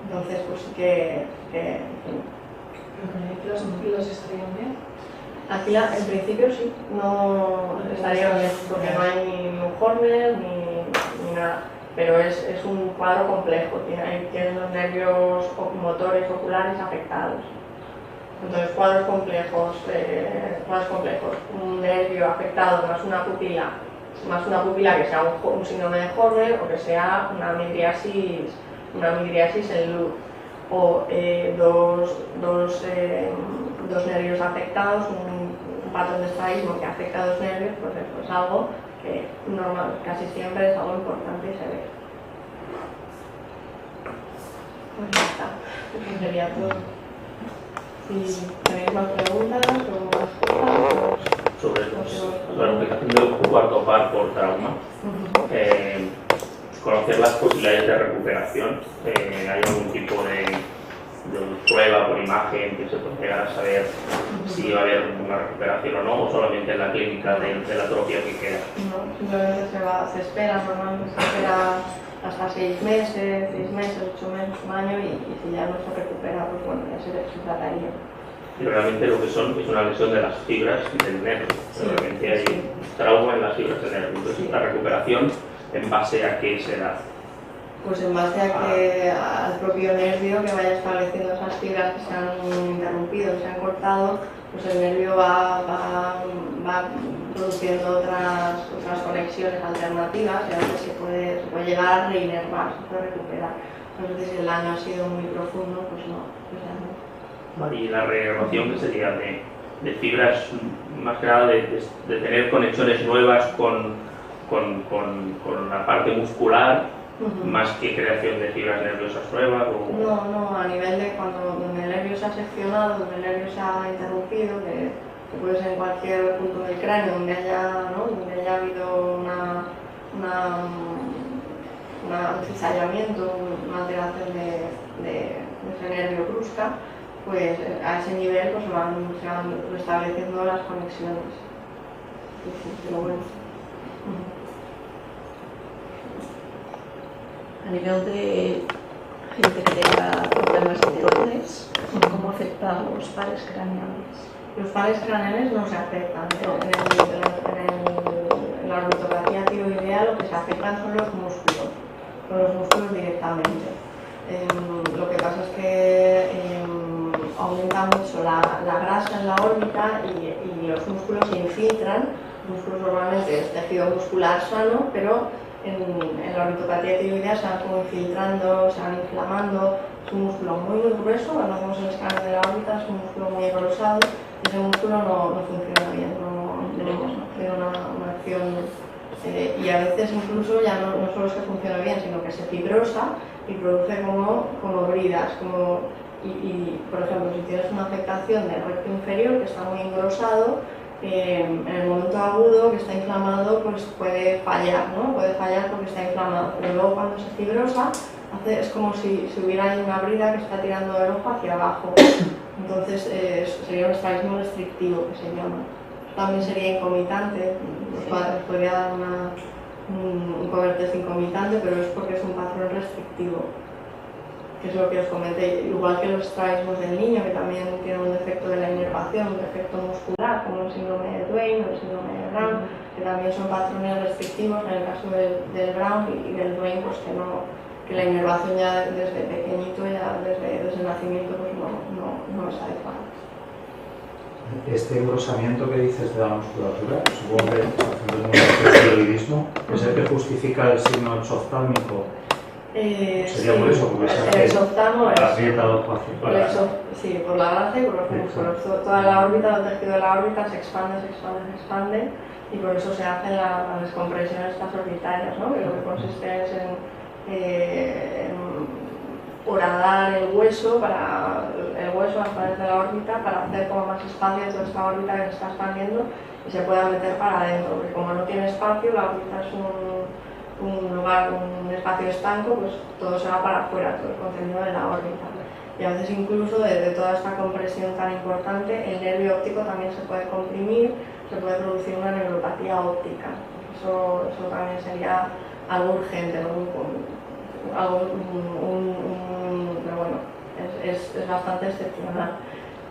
Entonces, pues sí que ¿Los estarían bien? aquí en principio sí, no estaría bien, porque no hay ni Horner ni nada, pero es un cuadro complejo, tienen los nervios motores oculares afectados. Entonces, cuadros complejos, un nervio afectado más una pupila que sea un síndrome de Horner o que sea una midriasis en luz, o dos nervios afectados, un patrón de estrabismo que afecta a dos nervios, pues eso es algo que casi siempre es algo importante y se ve. Pues ya está, eso sería todo. Si tenéis más preguntas o más cosas, Sobre la aplicación del cuarto par por trauma, conocer las posibilidades de recuperación. ¿Hay algún tipo de prueba por imagen que se puede llegar a saber si va a haber una recuperación o no, o solamente en la clínica de la atrofia que queda? No, simplemente se espera, normalmente se espera hasta 6 meses, 8 meses, un año, y si ya no se recupera, pues bueno, ya se trataría. Y realmente lo que es una lesión de las fibras del nervio. Sí, realmente hay sí. trauma en las fibras del nervio. Entonces, la recuperación, ¿en base a qué se da? Pues en base al propio nervio que vaya estableciendo esas fibras que se han interrumpido, se han cortado, pues el nervio va produciendo otras conexiones alternativas y a veces se puede llegar a reinervar, se puede recuperar. A veces si el daño ha sido muy profundo, pues no, pues ya no. Vale, y la reinervación que sería de fibras, más que nada de tener conexiones nuevas con la parte muscular, más que creación de fibras nerviosas nuevas. No, a nivel de donde el nervio se ha seccionado, donde el nervio se ha interrumpido, que puede ser en cualquier punto del cráneo donde haya habido un cizallamiento, una alteración de ese nervio brusca, pues a ese nivel pues, se van restableciendo las conexiones. Pero bueno. A nivel de gente que tenga problemas de tiroides, ¿cómo afecta a los pares craneales? Los pares craneales no se afectan. En la orbitopatía tiroidea lo que se afectan son los músculos directamente. Lo que pasa es que aumenta mucho la grasa en la órbita y los músculos se infiltran. Los músculos normalmente es tejido muscular sano, pero en la orbitopatía tiroidea se van como infiltrando, se van inflamando. Es un músculo muy grueso, cuando hacemos el escáner de la órbita es un músculo muy engrosado y ese músculo no funciona bien, no tiene una acción y a veces incluso ya no solo es que funcione bien, sino que se fibrosa y produce como bridas, y por ejemplo si tienes una afectación del recto inferior que está muy engrosado, en el momento agudo que está inflamado pues puede fallar, ¿no? Puede fallar porque está inflamado, pero luego cuando se fibrosa es como si hubiera ahí una brida que está tirando el ojo hacia abajo, entonces sería un estrabismo restrictivo que se llama. También sería incomitante, podría dar un cobertez incomitante, pero es porque es un patrón restrictivo, que es lo que os comenté, igual que los estrabismos del niño, que también tiene un defecto de la inervación, un defecto muscular, como el síndrome de Duane o el síndrome de Brown, que también son patrones restrictivos, en el caso del Brown y del Duane, pues que la inervación ya desde pequeñito, ya desde el nacimiento, pues no es adecuada. Este engrosamiento que dices de la musculatura, supongo que haciendo un tiroidismo, es el que justifica el signo exoftálmico. Sería por eso, porque el exoftálmo es sí, por la grasa y por los músculos. Toda la órbita, el tejido de la órbita se expande y por eso se hacen las descompresiones estas orbitarias, ¿no? Que lo que consiste es en horadar el hueso a través de la órbita para hacer como más espacio a toda esta órbita que se está expandiendo y se pueda meter para adentro, porque como no tiene espacio, la órbita es un espacio estanco, pues todo se va para afuera, todo el contenido de la órbita. Y a veces incluso de toda esta compresión tan importante, el nervio óptico también se puede comprimir, se puede producir una neuropatía óptica. Eso también sería algo urgente, ¿no? Pero bueno, es bastante excepcional.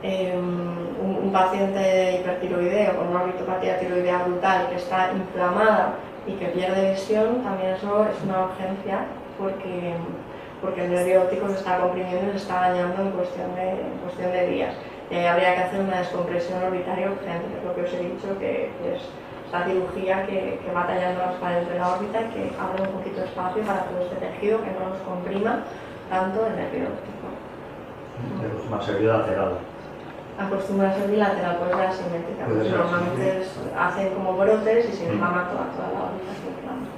Un paciente hipertiroideo con una orbitopatía tiroidea brutal que está inflamada y que pierde visión, también eso es una urgencia porque el nervio óptico se está comprimiendo y se está dañando en cuestión de días. Y ahí habría que hacer una descompresión orbitaria urgente, que es lo que os he dicho, que es la cirugía que va tallando las paredes de la órbita y que abre un poquito de espacio para todo este tejido que no nos comprima tanto el nervio óptico. Una serie lateral. Acostumbra a ser bilateral, puede ser asimétrica, porque normalmente hacen como brotes y se inflama toda la órbita, se inflama.